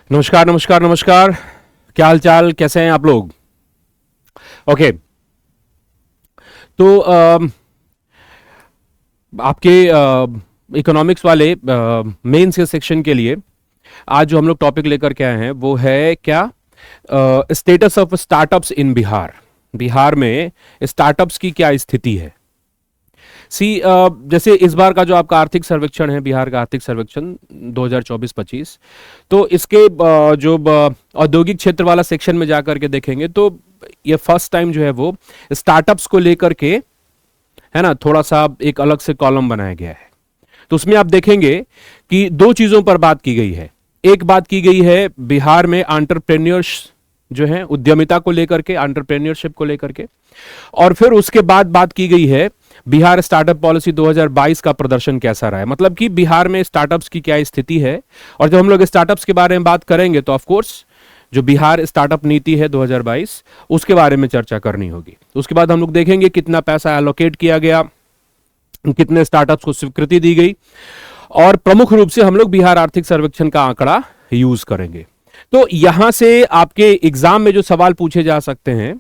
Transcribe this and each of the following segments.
नमस्कार नमस्कार नमस्कार। क्या हाल चाल, कैसे हैं आप लोग? ओके। तो आपके इकोनॉमिक्स वाले मेंस के सेक्शन के लिए आज जो हम लोग टॉपिक लेकर के आए हैं वो है क्या, स्टेटस ऑफ स्टार्टअप्स इन बिहार। बिहार में स्टार्टअप्स की क्या स्थिति है। जैसे इस बार का जो आपका आर्थिक सर्वेक्षण है, बिहार का आर्थिक सर्वेक्षण 2024-25, तो इसके जो औद्योगिक क्षेत्र वाला सेक्शन में जाकर के देखेंगे तो ये फर्स्ट टाइम जो है वो स्टार्टअप्स को लेकर के, है ना, थोड़ा सा एक अलग से कॉलम बनाया गया है। तो उसमें आप देखेंगे कि दो चीजों पर बात की गई है। एक बात की गई है बिहार में एंटरप्रेन्योर्स जो है, उद्यमिता को लेकर के, एंटरप्रेन्योरशिप को लेकर के, और फिर उसके बाद बात की गई है बिहार स्टार्टअप पॉलिसी 2022 का प्रदर्शन कैसा रहा है, मतलब कि बिहार में स्टार्टअप्स की क्या स्थिति है। और जब हम लोग स्टार्टअप्स के बारे में बात करेंगे तो ऑफ कोर्स जो बिहार स्टार्टअप नीति है 2022 उसके बारे में चर्चा करनी होगी। उसके बाद हम लोग देखेंगे कितना पैसा एलोकेट किया गया, कितने स्टार्टअप्स को स्वीकृति दी गई, और प्रमुख रूप से हम लोग बिहार आर्थिक सर्वेक्षण का आंकड़ा यूज करेंगे। तो यहां से आपके एग्जाम में जो सवाल पूछे जा सकते हैं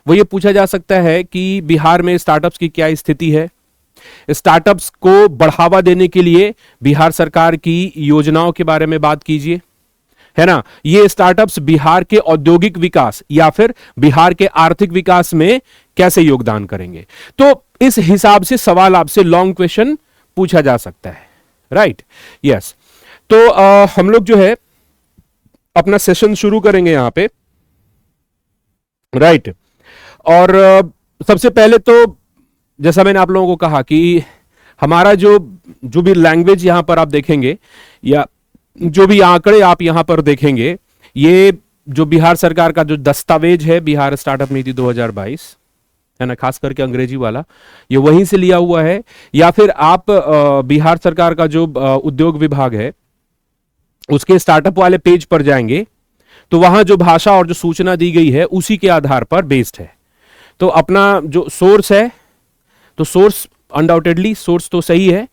वो ये पूछा जा सकता है कि बिहार में स्टार्टअप्स की क्या स्थिति है, स्टार्टअप्स को बढ़ावा देने के लिए बिहार सरकार की योजनाओं के बारे में बात कीजिए, है ना। ये स्टार्टअप्स बिहार के औद्योगिक विकास या फिर बिहार के आर्थिक विकास में कैसे योगदान करेंगे। तो इस हिसाब से सवाल आपसे लॉन्ग क्वेश्चन पूछा जा सकता है, राइट, यस। तो हम लोग जो है अपना सेशन शुरू करेंगे यहां पे, राइट। और सबसे पहले तो जैसा मैंने आप लोगों को कहा कि हमारा जो भी लैंग्वेज यहां पर आप देखेंगे या जो भी आंकड़े आप यहां पर देखेंगे, ये जो बिहार सरकार का जो दस्तावेज है बिहार स्टार्टअप नीति 2022, है ना, खास करके अंग्रेजी वाला, ये वहीं से लिया हुआ है। या फिर आप बिहार सरकार का जो उद्योग विभाग है उसके स्टार्टअप वाले पेज पर जाएंगे तो वहां जो भाषा और जो सूचना दी गई है उसी के आधार पर बेस्ड है। तो अपना जो सोर्स है, तो सोर्स अनडाउटेडली सोर्स तो सही है,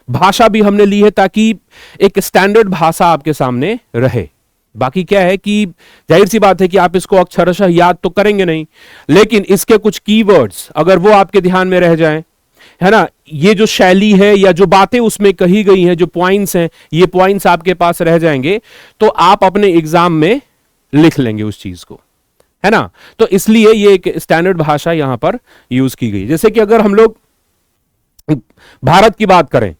भाषा भी हमने ली है ताकि एक स्टैंडर्ड भाषा आपके सामने रहे। बाकी क्या है कि जाहिर सी बात है कि आप इसको अक्षरशः याद तो करेंगे नहीं, लेकिन इसके कुछ कीवर्ड्स अगर वो आपके ध्यान में रह जाएं, है ना, ये जो शैली है या जो बातें उसमें कही गई हैं, जो पॉइंट्स हैं, ये पॉइंट्स आपके पास रह जाएंगे तो आप अपने एग्जाम में लिख लेंगे उस चीज को, है ना। तो इसलिए ये एक स्टैंडर्ड भाषा यहां पर यूज की गई। जैसे कि अगर हम लोग भारत की बात करें,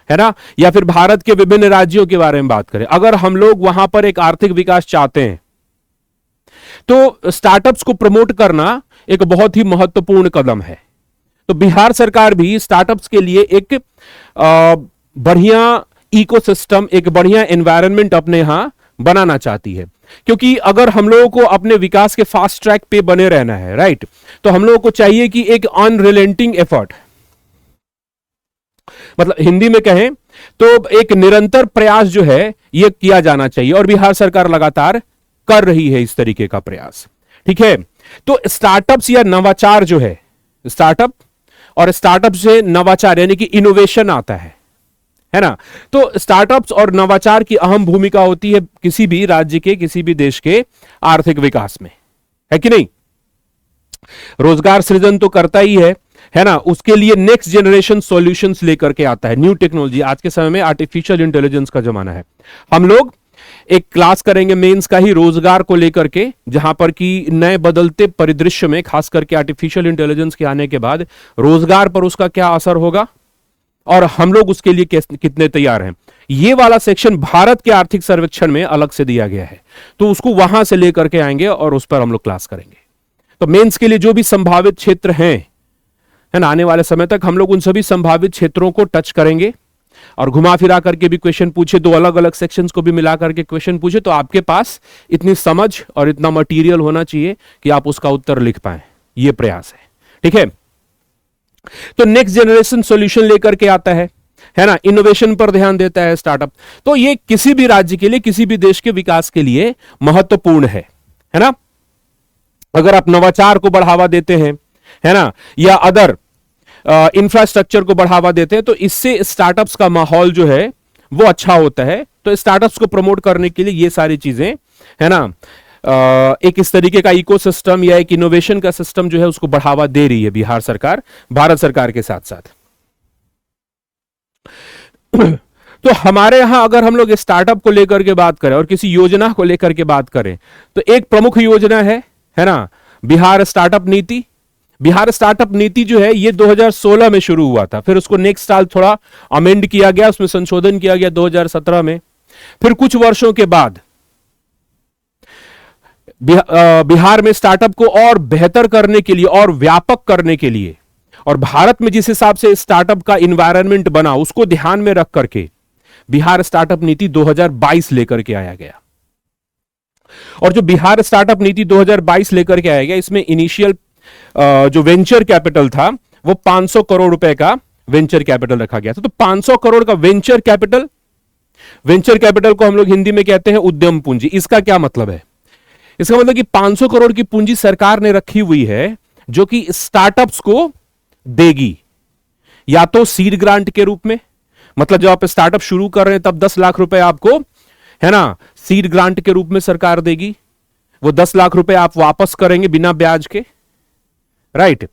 है ना, या फिर भारत के विभिन्न राज्यों के बारे में बात करें, अगर हम लोग वहां पर एक आर्थिक विकास चाहते हैं तो स्टार्टअप्स को प्रमोट करना एक बहुत ही महत्वपूर्ण कदम है। तो बिहार सरकार भी स्टार्टअप्स के लिए एक बढ़िया इकोसिस्टम, एक बढ़िया एनवायरनमेंट अपने यहां बनाना चाहती है। क्योंकि अगर हम लोगों को अपने विकास के फास्ट ट्रैक पे बने रहना है, राइट, तो हम लोगों को चाहिए कि एक अनरिलेंटिंग एफर्ट, मतलब हिंदी में कहें तो एक निरंतर प्रयास जो है यह किया जाना चाहिए, और बिहार सरकार लगातार कर रही है इस तरीके का प्रयास, ठीक है। तो स्टार्टअप्स या नवाचार जो है, स्टार्टअप और स्टार्टअप से नवाचार यानी कि इनोवेशन आता है ना। तो स्टार्टअप्स और नवाचार की अहम भूमिका होती है किसी भी राज्य के, किसी भी देश के आर्थिक विकास में, है कि नहीं। रोजगार सृजन तो करता ही है ना, उसके लिए नेक्स्ट जनरेशन सॉल्यूशंस लेकर के आता है, न्यू टेक्नोलॉजी। आज के समय में आर्टिफिशियल इंटेलिजेंस का जमाना है। हम लोग एक क्लास करेंगे मेंस का ही रोजगार को लेकर के, जहां पर कि नए बदलते परिदृश्य में खास करके आर्टिफिशियल इंटेलिजेंस के आने के बाद रोजगार पर उसका क्या असर होगा और हम लोग उसके लिए कितने तैयार हैं। ये वाला सेक्शन भारत के आर्थिक सर्वेक्षण में अलग से दिया गया है, तो उसको वहां से लेकर के आएंगे और उस पर हम लोग क्लास करेंगे। तो मेंस के लिए जो भी संभावित क्षेत्र हैं, है ना, आने वाले समय तक हम लोग उन सभी संभावित क्षेत्रों को टच करेंगे, और घुमा फिरा करके भी क्वेश्चन पूछे, दो अलग अलग सेक्शंस को भी मिला करके क्वेश्चन पूछे, तो आपके पास इतनी समझ और इतना मटेरियल होना चाहिए कि आप उसका उत्तर लिख पाए। ये प्रयास है, ठीक है। तो नेक्स्ट जनरेशन सॉल्यूशन लेकर के आता है ना, इनोवेशन पर ध्यान देता है स्टार्टअप। तो ये किसी भी राज्य के लिए, किसी भी देश के विकास के लिए महत्वपूर्ण है ना। अगर आप नवाचार को बढ़ावा देते हैं, है ना, या अदर इंफ्रास्ट्रक्चर को बढ़ावा देते हैं, तो इससे स्टार्टअप्स का माहौल जो है वो अच्छा होता है। तो स्टार्टअप्स को प्रमोट करने के लिए ये सारी चीजें, है ना, एक इस तरीके का इकोसिस्टम या एक इनोवेशन का सिस्टम जो है उसको बढ़ावा दे रही है बिहार सरकार, भारत सरकार के साथ साथ। तो हमारे यहां अगर हम लोग स्टार्टअप को लेकर के बात करें और किसी योजना को लेकर के बात करें, तो एक प्रमुख योजना है ना, बिहार स्टार्टअप नीति। बिहार स्टार्टअप नीति जो है ये 2016 में शुरू हुआ था, फिर उसको नेक्स्ट साल थोड़ा अमेंड किया गया, उसमें संशोधन किया गया 2017 में। फिर कुछ वर्षों के बाद बिहार में स्टार्टअप को और बेहतर करने के लिए और व्यापक करने के लिए, और भारत में जिस हिसाब से स्टार्टअप का इन्वायरमेंट बना उसको ध्यान में रख करके बिहार स्टार्टअप नीति 2022 लेकर के आया गया। और जो बिहार स्टार्टअप नीति 2022 लेकर के आया गया, इसमें इनिशियल जो वेंचर कैपिटल था वो 500 करोड़ रुपए का वेंचर कैपिटल रखा गया था। तो 500 करोड़ का वेंचर कैपिटल, वेंचर कैपिटल को हम लोग हिंदी में कहते हैं उद्यम पूंजी। इसका क्या मतलब है? इसका मतलब कि 500 करोड़ की पूंजी सरकार ने रखी हुई है जो कि स्टार्टअप्स को देगी, या तो सीड ग्रांट के रूप में, मतलब जब आप स्टार्टअप शुरू कर रहे हैं तब 10 लाख रुपए आपको, है ना, सीड ग्रांट के रूप में सरकार देगी। वो 10 लाख रुपए आप वापस करेंगे बिना ब्याज के, राइट।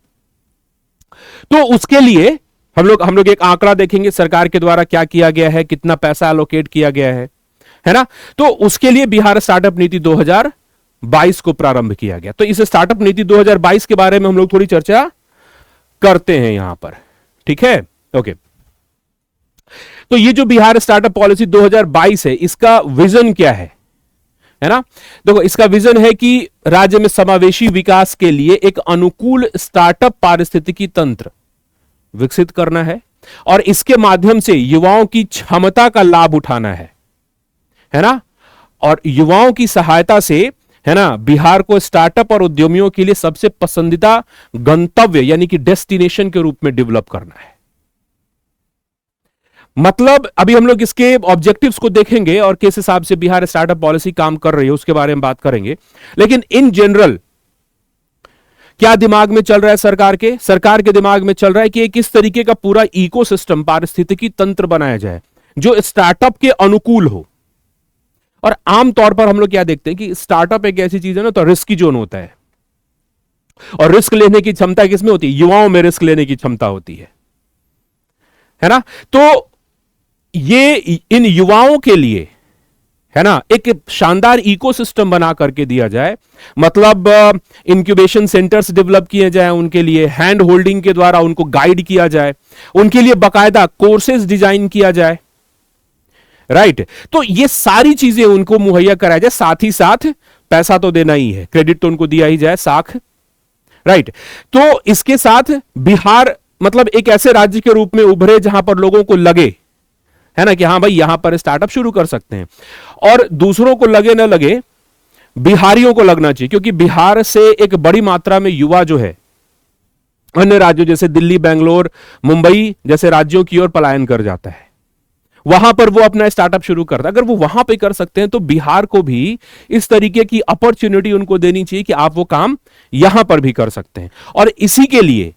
तो उसके लिए हम लोग एक आंकड़ा देखेंगे सरकार के द्वारा क्या किया गया है, कितना पैसा एलोकेट किया गया है ना। तो उसके लिए बिहार स्टार्टअप नीति 2022 को प्रारंभ किया गया। तो इस स्टार्टअप नीति 2022 के बारे में हम लोग थोड़ी चर्चा करते हैं यहां पर, ठीक है, ओके। तो ये जो बिहार स्टार्टअप पॉलिसी 2022 है, इसका विजन क्या है ना। देखो, इसका विजन है कि राज्य में समावेशी विकास के लिए एक अनुकूल स्टार्टअप पारिस्थितिकी तंत्र विकसित करना है और इसके माध्यम से युवाओं की क्षमता का लाभ उठाना है ना। और युवाओं की सहायता से, है ना, बिहार को स्टार्टअप और उद्यमियों के लिए सबसे पसंदीदा गंतव्य यानी कि डेस्टिनेशन के रूप में डेवलप करना है। मतलब अभी हम लोग इसके ऑब्जेक्टिव्स को देखेंगे और किस हिसाब से बिहार स्टार्टअप पॉलिसी काम कर रही है उसके बारे में बात करेंगे। लेकिन इन जनरल क्या दिमाग में चल रहा है सरकार के दिमाग में चल रहा है कि एक इस तरीके का पूरा इकोसिस्टम, पारिस्थितिकी तंत्र बनाया जाए जो स्टार्टअप के अनुकूल हो। और आमतौर पर हम लोग क्या देखते हैं कि स्टार्टअप एक ऐसी चीज है ना, तो रिस्की जोन होता है, और रिस्क लेने की क्षमता किसमें होती है? युवाओं में रिस्क लेने की क्षमता होती है ना। तो ये इन युवाओं के लिए, है ना, एक शानदार इकोसिस्टम बना करके दिया जाए। मतलब इंक्यूबेशन सेंटर्स डेवलप किए जाए, उनके लिए हैंड होल्डिंग के द्वारा उनको गाइड किया जाए, उनके लिए बाकायदा कोर्सेज डिजाइन किया जाए, राइट। तो ये सारी चीजें उनको मुहैया कराया जाए, साथ ही साथ पैसा तो देना ही है, क्रेडिट तो उनको दिया ही जाए, साख, राइट। तो इसके साथ बिहार मतलब एक ऐसे राज्य के रूप में उभरे जहां पर लोगों को लगे, है ना, कि हाँ भाई यहां पर स्टार्टअप शुरू कर सकते हैं। और दूसरों को लगे ना लगे, बिहारियों को लगना चाहिए, क्योंकि बिहार से एक बड़ी मात्रा में युवा जो है अन्य राज्यों जैसे दिल्ली, बेंगलोर, मुंबई जैसे राज्यों की ओर पलायन कर जाता है, वहां पर वो अपना स्टार्टअप शुरू करता है। अगर वो वहां पे कर सकते हैं तो बिहार को भी इस तरीके की अपॉर्चुनिटी उनको देनी चाहिए कि आप वो काम यहां पर भी कर सकते हैं। और इसी के लिए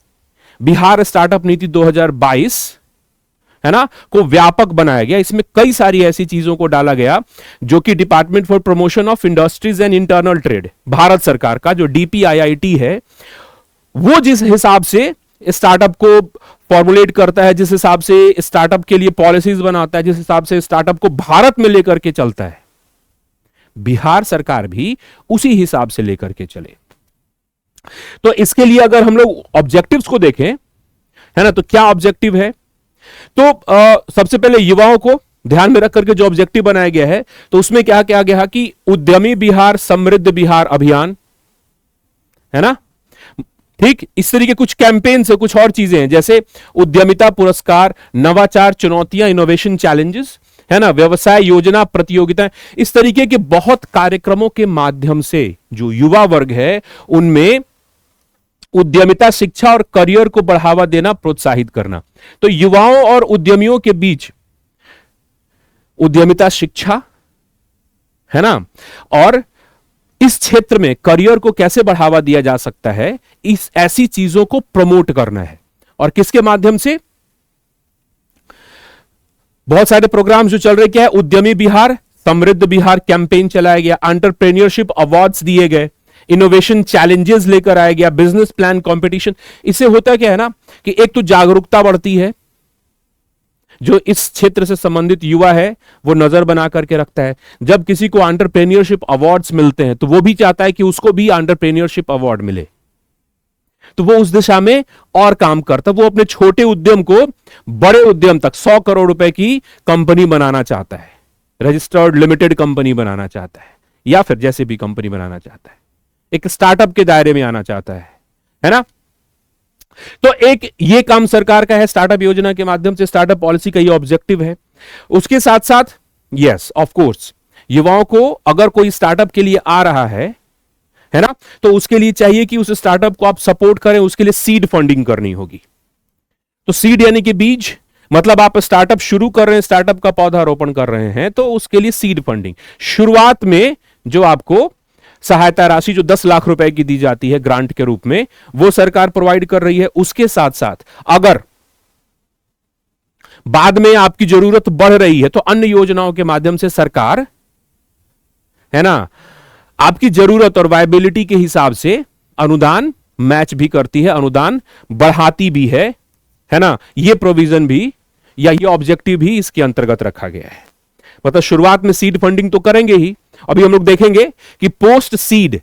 बिहार स्टार्टअप नीति 2022, है ना, को व्यापक बनाया गया। इसमें कई सारी ऐसी चीजों को डाला गया जो कि department for promotion of industries and internal trade, Bharat सरकार का जो DPIIT है, वो जिस हिसाब से स्टार्टअप को फॉर्मुलेट करता है, जिस हिसाब से स्टार्टअप के लिए पॉलिसीज बनाता है, जिस हिसाब से स्टार्टअप को भारत में लेकर के चलता है, बिहार सरकार भी उसी हिसाब से लेकर के चले। तो इसके लिए अगर हम लोग ऑब्जेक्टिव्स को देखें, है ना, तो क्या ऑब्जेक्टिव है? तो सबसे पहले युवाओं को ध्यान में रख करके जो ऑब्जेक्टिव बनाया गया है, तो उसमें क्या क्या गया कि उद्यमी बिहार, समृद्ध बिहार अभियान, है ना, ठीक। इस तरीके कुछ कैंपेन से कुछ और चीजें हैं, जैसे उद्यमिता पुरस्कार, नवाचार चुनौतियां, इनोवेशन चैलेंजेस, है ना, व्यवसाय योजना प्रतियोगिता, इस तरीके के बहुत कार्यक्रमों के माध्यम से जो युवा वर्ग है उनमें उद्यमिता शिक्षा और करियर को बढ़ावा देना, प्रोत्साहित करना। तो युवाओं और उद्यमियों के बीच उद्यमिता शिक्षा, है ना, और इस क्षेत्र में करियर को कैसे बढ़ावा दिया जा सकता है, इस ऐसी चीजों को प्रमोट करना है। और किसके माध्यम से? बहुत सारे प्रोग्राम जो चल रहे, क्या है, उद्यमी बिहार, समृद्ध बिहार कैंपेन चलाया गया, एंटरप्रेन्योरशिप अवार्ड्स दिए गए, इनोवेशन चैलेंजेस लेकर आया गया, बिजनेस प्लान कंपटीशन। इससे होता क्या है ना कि एक तो जागरूकता बढ़ती है, जो इस क्षेत्र से संबंधित युवा है वो नजर बना करके रखता है। जब किसी को एंटरप्रेन्योरशिप अवार्ड्स मिलते हैं तो वो भी चाहता है कि उसको भी एंटरप्रेन्योरशिप अवार्ड मिले, तो वो उस दिशा में और काम करता है। वो अपने छोटे उद्यम को बड़े उद्यम तक 100 करोड़ रुपए की कंपनी बनाना चाहता है, रजिस्टर्ड लिमिटेड कंपनी बनाना चाहता है, या फिर जैसे भी कंपनी बनाना चाहता है, एक स्टार्टअप के दायरे में आना चाहता है ना। तो एक ये काम सरकार का है, स्टार्टअप योजना के माध्यम से, स्टार्टअप पॉलिसी का ये ऑब्जेक्टिव है। उसके साथ साथ यस ऑफ कोर्स युवाओं को अगर कोई स्टार्टअप के लिए आ रहा है ना, तो उसके लिए चाहिए कि उस स्टार्टअप को आप सपोर्ट करें, उसके लिए सीड फंडिंग करनी होगी। तो सीड यानी कि बीज, मतलब आप स्टार्टअप शुरू कर रहे हैं, स्टार्टअप का पौधा रोपण कर रहे हैं, तो उसके लिए सीड फंडिंग, शुरुआत में जो आपको सहायता राशि जो 10 लाख रुपए की दी जाती है ग्रांट के रूप में, वो सरकार प्रोवाइड कर रही है। उसके साथ साथ अगर बाद में आपकी जरूरत बढ़ रही है तो अन्य योजनाओं के माध्यम से सरकार, है ना, आपकी जरूरत और वायबिलिटी के हिसाब से अनुदान मैच भी करती है, अनुदान बढ़ाती भी है ना। ये प्रोविजन भी या ये ऑब्जेक्टिव भी इसके अंतर्गत रखा गया है। मतलब शुरुआत में सीड फंडिंग तो करेंगे ही, अभी हम लोग देखेंगे कि पोस्ट सीड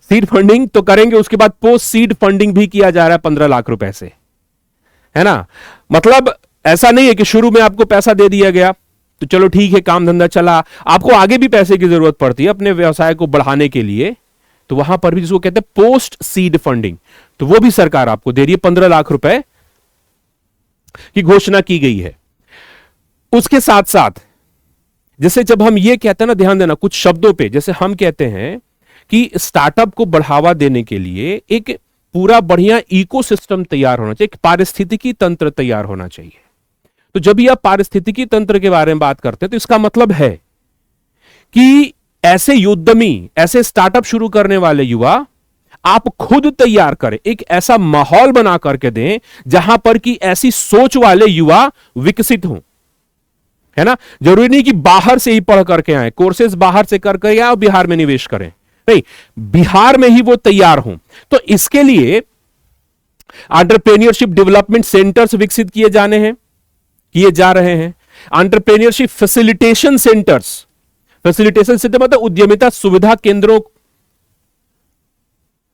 फंडिंग तो करेंगे, उसके बाद पोस्ट सीड फंडिंग भी किया जा रहा है 15 लाख रुपए से, है ना। मतलब ऐसा नहीं है कि शुरू में आपको पैसा दे दिया गया तो चलो ठीक है, काम धंधा चला, आपको आगे भी पैसे की जरूरत पड़ती है अपने व्यवसाय को बढ़ाने के लिए, तो वहां पर भी जिसको कहते हैं पोस्ट सीड फंडिंग, तो वो भी सरकार आपको दे रही है, 15 लाख रुपए की घोषणा की गई है। उसके साथ साथ जैसे जब हम ये कहते हैं ना, ध्यान देना कुछ शब्दों पे, जैसे हम कहते हैं कि स्टार्टअप को बढ़ावा देने के लिए एक पूरा बढ़िया इकोसिस्टम तैयार होना चाहिए, एक पारिस्थितिकी तंत्र तैयार होना चाहिए। तो जब यह पारिस्थितिकी तंत्र के बारे में बात करते हैं तो इसका मतलब है कि ऐसे उद्यमी, ऐसे स्टार्टअप शुरू करने वाले युवा आप खुद तैयार करें, एक ऐसा माहौल बना करके दें जहां पर कि ऐसी सोच वाले युवा विकसित हों, है ना। जरूरी नहीं कि बाहर से ही पढ़ करके आए, कोर्सेज बाहर से करके आए और बिहार में निवेश करें, नहीं, बिहार में ही वो तैयार हों। तो इसके लिए एंटरप्रेन्योरशिप डेवलपमेंट सेंटर्स विकसित किए जा रहे हैं। एंटरप्रेन्योरशिप फैसिलिटेशन सेंटर्स मतलब उद्यमिता सुविधा केंद्रों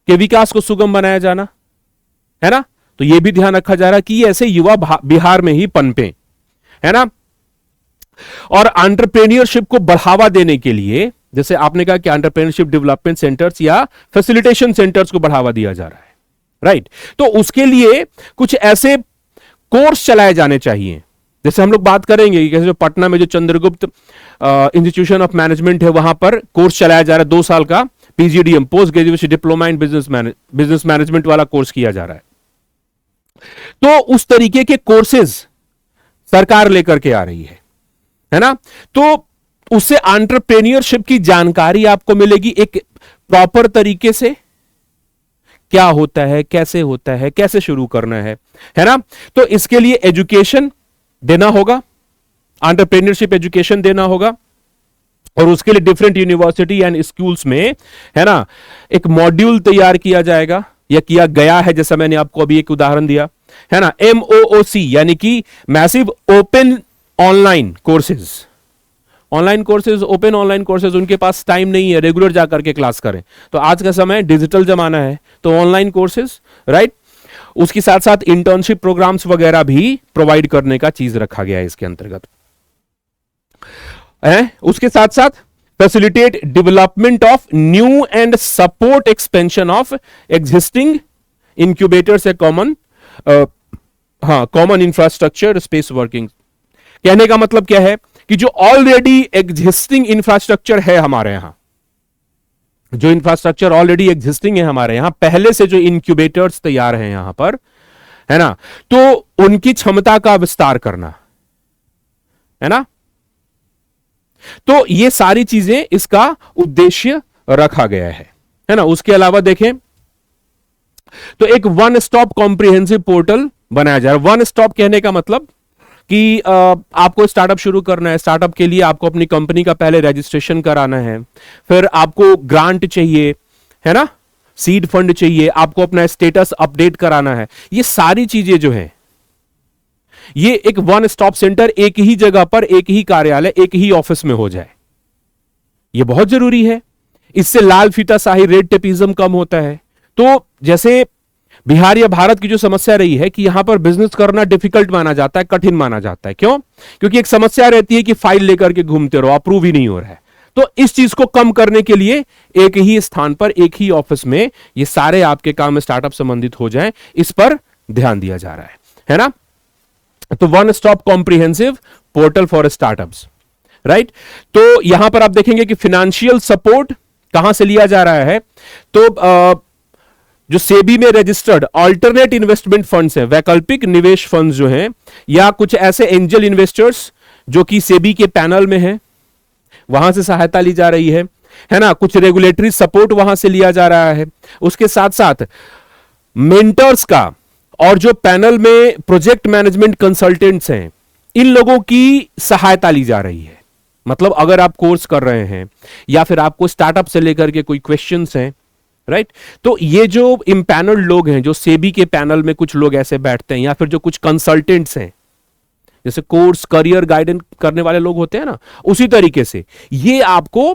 के विकास को सुगम बनाया जाना, है ना। तो यह भी ध्यान रखा जा रहा है कि ऐसे युवा बिहार में ही पनपे, है ना। और एंटरप्रेन्योरशिप को बढ़ावा देने के लिए, जैसे आपने कहा कि एंटरप्रेन्योरशिप डेवलपमेंट सेंटर्स या फैसिलिटेशन सेंटर्स को बढ़ावा दिया जा रहा है, राइट। तो उसके लिए कुछ ऐसे कोर्स चलाए जाने चाहिए, जैसे हम लोग बात करेंगे कि जो पटना में जो चंद्रगुप्त इंस्टीट्यूशन ऑफ मैनेजमेंट है, वहां पर कोर्स चलाया जा रहा है 2 साल का, PGDM, post graduation diploma in business management वाला कोर्स किया जा रहा है। तो उस तरीके के कोर्सेज सरकार लेकर के आ रही है ना। तो उससे एंटरप्रेन्योरशिप की जानकारी आपको मिलेगी एक प्रॉपर तरीके से, क्या होता है, कैसे होता है, कैसे शुरू करना है ना। तो इसके लिए एजुकेशन देना होगा, एंटरप्रेन्योरशिप एजुकेशन देना होगा, और उसके लिए डिफरेंट यूनिवर्सिटी एंड स्कूल्स में, है ना, एक मॉड्यूल तैयार किया जाएगा या किया गया है, जैसा मैंने आपको अभी एक उदाहरण दिया, है ना। MOOC यानी कि massive open online courses, open online courses, उनके पास टाइम नहीं है रेगुलर जाकर के क्लास करें, तो आज का समय डिजिटल जमाना है, तो ऑनलाइन कोर्सेज, राइट। उसके साथ साथ इंटर्नशिप प्रोग्राम्स वगैरह भी प्रोवाइड करने का चीज रखा गया है इसके अंतर्गत, है। उसके साथ साथ facilitate development of new and support expansion of existing incubators, common infrastructure space working. कहने का मतलब क्या है कि जो ऑलरेडी एग्जिस्टिंग इंफ्रास्ट्रक्चर है हमारे यहां, जो इंफ्रास्ट्रक्चर ऑलरेडी एग्जिस्टिंग है हमारे यहां, पहले से जो इंक्यूबेटर्स तैयार हैं यहां पर, है ना, तो उनकी क्षमता का विस्तार करना, है ना। तो ये सारी चीजें इसका उद्देश्य रखा गया है ना। उसके अलावा देखें तो एक वन स्टॉप कॉम्प्रिहेंसिव पोर्टल बनाया जा रहा है। वन स्टॉप कहने का मतलब कि आपको स्टार्टअप शुरू करना है। स्टार्टअप के लिए आपको अपनी कंपनी का पहले रजिस्ट्रेशन कराना है, फिर आपको ग्रांट चाहिए, है ना, सीड फंड चाहिए, आपको अपना स्टेटस अपडेट कराना है। ये सारी चीजें जो है, ये एक वन स्टॉप सेंटर, एक ही जगह पर, एक ही कार्यालय, एक ही ऑफिस में हो जाए, ये बहुत जरूरी है। इससे लाल फीताशाही, रेड टेपिज्म कम होता है। तो जैसे बिहार या भारत की जो समस्या रही है कि यहां पर बिजनेस करना डिफिकल्ट माना जाता है, कठिन माना जाता है। क्यों? क्योंकि एक समस्या रहती है कि फाइल लेकर के घूमते रहो, अप्रूव ही नहीं हो रहा है। तो इस चीज को कम करने के लिए एक ही स्थान पर, एक ही ऑफिस में ये सारे आपके काम स्टार्टअप संबंधित हो जाएं, इस पर ध्यान दिया जा रहा है ना। तो one stop comprehensive portal for startups, right. तो यहां पर आप देखेंगे कि फाइनेंशियल सपोर्ट कहां से लिया जा रहा है। तो जो सेबी में रजिस्टर्ड अल्टरनेट इन्वेस्टमेंट फंड्स हैं, वैकल्पिक निवेश फंड्स जो हैं, या कुछ ऐसे एंजल इन्वेस्टर्स जो कि सेबी के पैनल में हैं, वहां से सहायता ली जा रही है ना। कुछ रेगुलेटरी सपोर्ट वहां से लिया जा रहा है। उसके साथ साथ मेंटर्स का, और जो पैनल में प्रोजेक्ट मैनेजमेंट कंसल्टेंट्स हैं, इन लोगों की सहायता ली जा रही है। मतलब अगर आप कोर्स कर रहे हैं या फिर आपको स्टार्टअप से लेकर के कोई क्वेश्चंस हैं, राइट, तो ये जो इम्पैनल्ड लोग हैं, जो सेबी के पैनल में कुछ लोग ऐसे बैठते हैं, या फिर जो कुछ कंसल्टेंट्स हैं, जैसे कोर्स करियर गाइडेंस करने वाले लोग होते हैं ना, उसी तरीके से ये आपको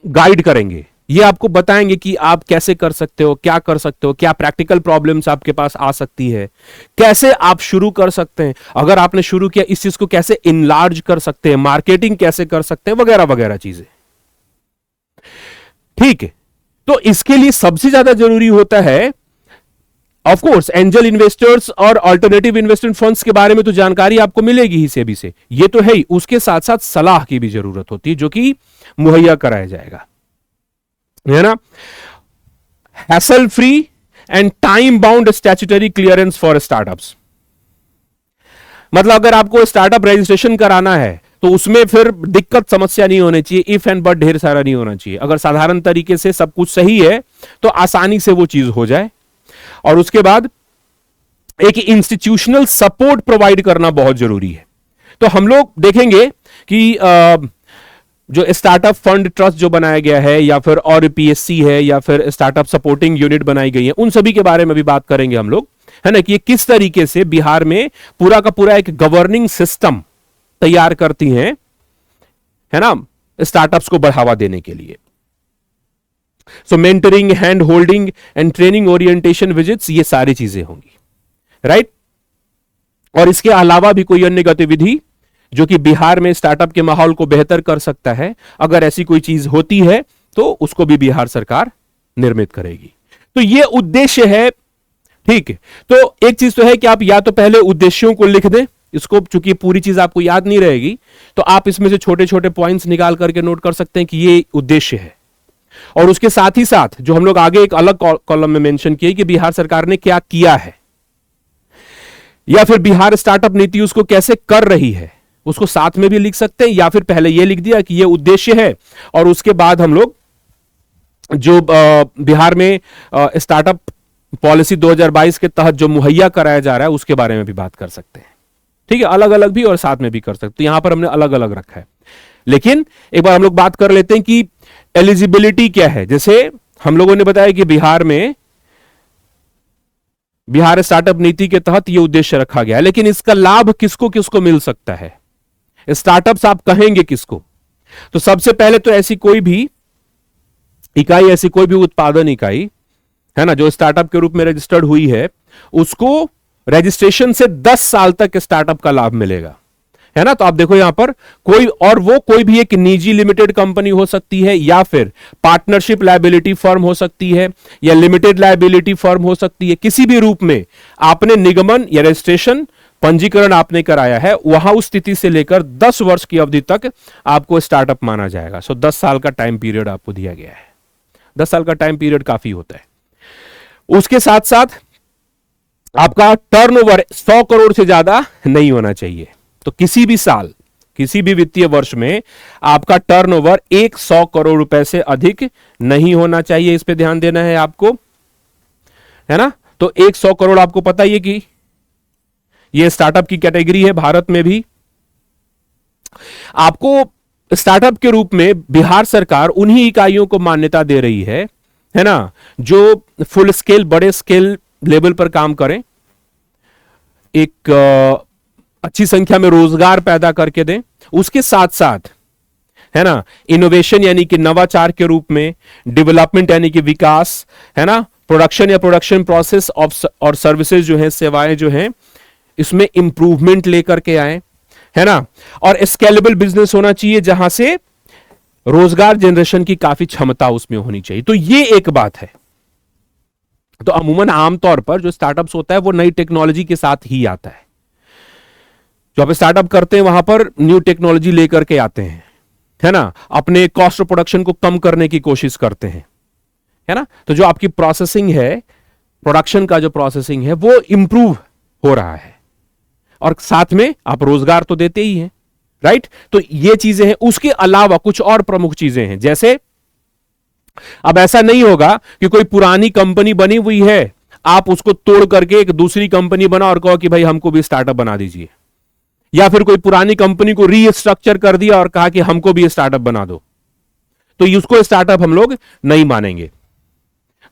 गाइड करेंगे, ये आपको बताएंगे कि आप कैसे कर सकते हो, क्या कर सकते हो, क्या प्रैक्टिकल प्रॉब्लम्स आपके पास आ सकती है, कैसे आप शुरू कर सकते हैं, अगर आपने शुरू किया इस चीज को कैसे इनलार्ज कर सकते हैं, मार्केटिंग कैसे कर सकते हैं, वगैरह वगैरह चीजें। ठीक है, तो इसके लिए सबसे ज्यादा जरूरी होता है ऑफ कोर्स एंजल इन्वेस्टर्स और अल्टरनेटिव इन्वेस्टमेंट फंड्स के बारे में तो जानकारी आपको मिलेगी ही सेबी से, ये तो है ही। उसके साथ साथ सलाह की भी जरूरत होती है, जो कि मुहैया कराया जाएगा, है ना। Hassle free and time bound statutory clearance for startups. मतलब अगर आपको स्टार्टअप रजिस्ट्रेशन कराना है तो उसमें फिर दिक्कत समस्या नहीं होनी चाहिए, इफ एंड बट ढेर सारा नहीं होना चाहिए। अगर साधारण तरीके से सब कुछ सही है तो आसानी से वो चीज हो जाए। और उसके बाद एक इंस्टीट्यूशनल सपोर्ट प्रोवाइड करना बहुत जरूरी है। तो हम लोग देखेंगे कि जो स्टार्टअप फंड ट्रस्ट जो बनाया गया है, या फिर और पीएससी है, या फिर स्टार्टअप सपोर्टिंग यूनिट बनाई गई है, उन सभी के बारे में भी बात करेंगे हम लोग, है ना, कि ये किस तरीके से बिहार में पूरा का पूरा एक गवर्निंग सिस्टम तैयार करती हैं, है ना, स्टार्टअप्स को बढ़ावा देने के लिए। So mentoring, hand holding and training, orientation visits, ये सारी चीजें होंगी, राइट। और इसके अलावा भी कोई अन्य गतिविधि जो कि बिहार में स्टार्टअप के माहौल को बेहतर कर सकता है, अगर ऐसी कोई चीज होती है तो उसको भी बिहार सरकार निर्मित करेगी। तो ये उद्देश्य है, ठीक है। तो एक चीज तो है कि आप या तो पहले उद्देश्यों को लिख दें, इसको चूंकि पूरी चीज आपको याद नहीं रहेगी तो आप इसमें से छोटे छोटे पॉइंट्स निकाल करके नोट कर सकते हैं कि ये उद्देश्य है। और उसके साथ ही साथ जो हम लोग आगे एक अलग कॉलम में मेंशन किए कि बिहार सरकार ने क्या किया है, या फिर बिहार स्टार्टअप नीति उसको कैसे कर रही है, उसको साथ में भी लिख सकते हैं, या फिर पहले ये लिख दिया कि ये उद्देश्य है और उसके बाद हम लोग जो बिहार में स्टार्टअप पॉलिसी 2022 के तहत जो मुहैया कराया जा रहा है उसके बारे में भी बात कर सकते हैं। ठीक है, अलग अलग भी और साथ में भी कर सकते हैं। तो यहां पर हमने अलग अलग रखा है, लेकिन एक बार हम लोग बात कर लेते हैं कि एलिजिबिलिटी क्या है। जैसे हम लोगों ने बताया कि बिहार में बिहार स्टार्टअप नीति के तहत यह उद्देश्य रखा गया है, लेकिन इसका लाभ किसको किसको मिल सकता है, स्टार्टअप्स आप कहेंगे किसको। तो सबसे पहले तो ऐसी कोई भी इकाई, ऐसी कोई भी उत्पादन इकाई, है ना, जो स्टार्टअप के रूप में रजिस्टर्ड हुई है, उसको रजिस्ट्रेशन से 10 साल तक स्टार्टअप का लाभ मिलेगा, है ना। तो आप देखो यहां पर कोई भी एक निजी लिमिटेड कंपनी हो सकती है, या फिर पार्टनरशिप लायबिलिटी फर्म हो सकती है, या लिमिटेड लायबिलिटी फर्म हो सकती है। किसी भी रूप में आपने निगमन या रजिस्ट्रेशन पंजीकरण आपने कराया है, वहां उस स्थिति से लेकर 10 वर्ष की अवधि तक आपको स्टार्टअप माना जाएगा। सो 10 साल का टाइम पीरियड आपको दिया गया है। 10 साल का टाइम पीरियड काफी होता है। उसके साथ साथ आपका टर्नओवर 100 करोड़ से ज्यादा नहीं होना चाहिए। तो किसी भी साल, किसी भी वित्तीय वर्ष में आपका टर्नओवर 100 करोड़ रुपए से अधिक नहीं होना चाहिए। इस पे ध्यान देना है आपको, है ना। तो 100 करोड़ आपको पता ही है कि ये स्टार्टअप की कैटेगरी है भारत में भी। आपको स्टार्टअप के रूप में बिहार सरकार उन्हीं इकाइयों को मान्यता दे रही है ना, जो फुल स्केल, बड़े स्केल लेवल पर काम करें, एक अच्छी संख्या में रोजगार पैदा करके दें, उसके साथ साथ है ना इनोवेशन यानी कि नवाचार के रूप में, डेवलपमेंट यानी कि विकास, है ना, प्रोडक्शन या प्रोडक्शन प्रोसेस और सर्विसेज जो है, सेवाएं जो हैं, इसमें इंप्रूवमेंट लेकर के आए, है ना, और स्केलेबल बिजनेस होना चाहिए जहां से रोजगार जनरेशन की काफी क्षमता उसमें होनी चाहिए। तो ये एक बात है। तो अमूमन आमतौर पर जो स्टार्टअप्स होता है वो नई टेक्नोलॉजी के साथ ही आता है। जो आप स्टार्टअप करते हैं वहां पर न्यू टेक्नोलॉजी लेकर के आते हैं, है ना, अपने कॉस्ट ऑफ प्रोडक्शन को कम करने की कोशिश करते हैं, है ना। तो जो आपकी प्रोसेसिंग है, प्रोडक्शन का जो प्रोसेसिंग है वो इंप्रूव हो रहा है, और साथ में आप रोजगार तो देते ही हैं, राइट। तो ये चीजें हैं। उसके अलावा कुछ और प्रमुख चीजें हैं, जैसे अब ऐसा नहीं होगा कि कोई पुरानी कंपनी बनी हुई है, आप उसको तोड़ करके एक दूसरी कंपनी बना और कहो कि भाई हमको भी स्टार्टअप बना दीजिए, या फिर कोई पुरानी कंपनी को रीस्ट्रक्चर कर दिया और कहा कि हमको भी स्टार्टअप बना दो, तो उसको स्टार्टअप हम लोग नहीं मानेंगे।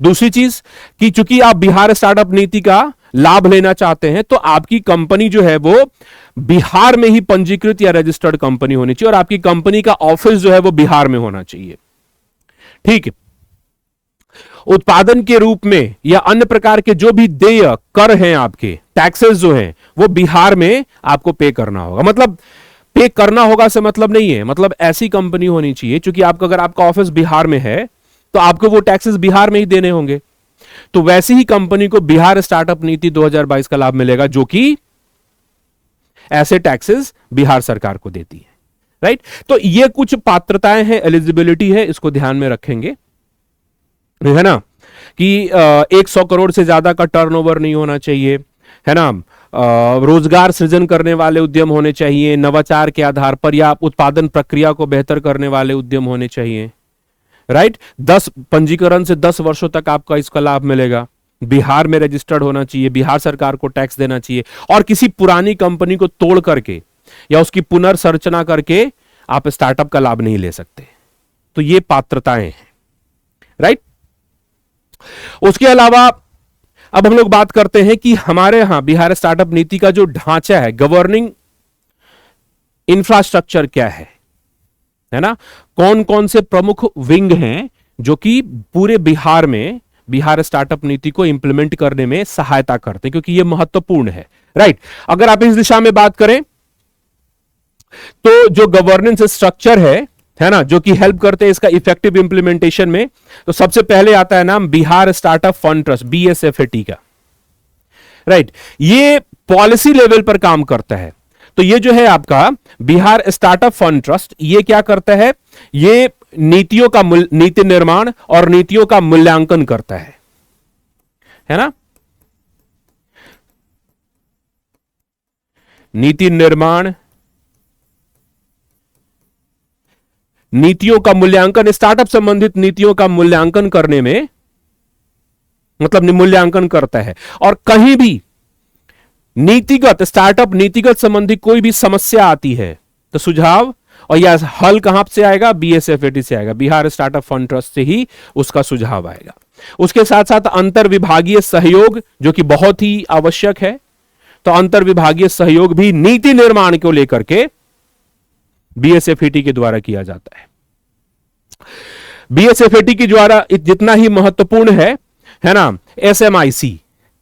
दूसरी चीज कि चूंकि आप बिहार स्टार्टअप नीति का लाभ लेना चाहते हैं, तो आपकी कंपनी जो है वो बिहार में ही पंजीकृत या रजिस्टर्ड कंपनी होनी चाहिए, और आपकी कंपनी का ऑफिस जो है वो बिहार में होना चाहिए, ठीक है। उत्पादन के रूप में या अन्य प्रकार के जो भी देय कर हैं, आपके टैक्सेस जो हैं, वो बिहार में आपको पे करना होगा। मतलब पे करना होगा से मतलब नहीं है, मतलब ऐसी कंपनी होनी चाहिए, क्योंकि आपका अगर आपका ऑफिस बिहार में है तो आपको वो टैक्सेस बिहार में ही देने होंगे। तो वैसी ही कंपनी को बिहार स्टार्टअप नीति 2022 का लाभ मिलेगा, जो कि ऐसे टैक्सेस बिहार सरकार को देती है, राइट। तो ये कुछ पात्रताएं हैं, एलिजिबिलिटी है, इसको ध्यान में रखेंगे, है ना, कि 100 करोड़ से ज्यादा का टर्नओवर नहीं होना चाहिए, है ना, रोजगार सृजन करने वाले उद्यम होने चाहिए, नवाचार के आधार पर या उत्पादन प्रक्रिया को बेहतर करने वाले उद्यम होने चाहिए, राइट। 10 पंजीकरण से 10 वर्षों तक आपका इसका लाभ मिलेगा, बिहार में रजिस्टर्ड होना चाहिए, बिहार सरकार को टैक्स देना चाहिए, और किसी पुरानी कंपनी को तोड़ करके या उसकी पुनर्संरचना करके आप स्टार्टअप का लाभ नहीं ले सकते। तो ये पात्रताएं हैं, राइट। उसके अलावा अब हम लोग बात करते हैं कि हमारे यहां बिहार स्टार्टअप नीति का जो ढांचा है, गवर्निंग इंफ्रास्ट्रक्चर क्या है ना, कौन कौन से प्रमुख विंग हैं जो कि पूरे बिहार में बिहार स्टार्टअप नीति को इंप्लीमेंट करने में सहायता करते हैं, क्योंकि यह महत्वपूर्ण है, राइट। अगर आप इस दिशा में बात करें तो जो गवर्नेंस स्ट्रक्चर है ना, जो कि हेल्प करते हैं इसका इफेक्टिव इंप्लीमेंटेशन में, तो सबसे पहले आता है नाम Bihar startup fund trust, BSFAT का, राइट। ये पॉलिसी लेवल पर काम करता है। तो ये जो है आपका बिहार स्टार्टअप फंड ट्रस्ट, ये क्या करता है, ये नीतियों का नीति निर्माण और नीतियों का मूल्यांकन करता है ना, नीति निर्माण, नीतियों का मूल्यांकन, स्टार्टअप संबंधित नीतियों का मूल्यांकन करने में, मतलब मूल्यांकन करता है। और कहीं भी नीतिगत, स्टार्टअप नीतिगत संबंधी कोई भी समस्या आती है तो सुझाव और या हल कहां से आएगा, BSFAT से आएगा, बिहार स्टार्टअप फंड ट्रस्ट से ही उसका सुझाव आएगा। उसके साथ साथ अंतर विभागीय सहयोग जो कि बहुत ही आवश्यक है, तो अंतर विभागीय सहयोग भी नीति निर्माण को लेकर के BSFAT के द्वारा किया जाता है। BSFAT के द्वारा जितना ही महत्वपूर्ण है ना, SMIC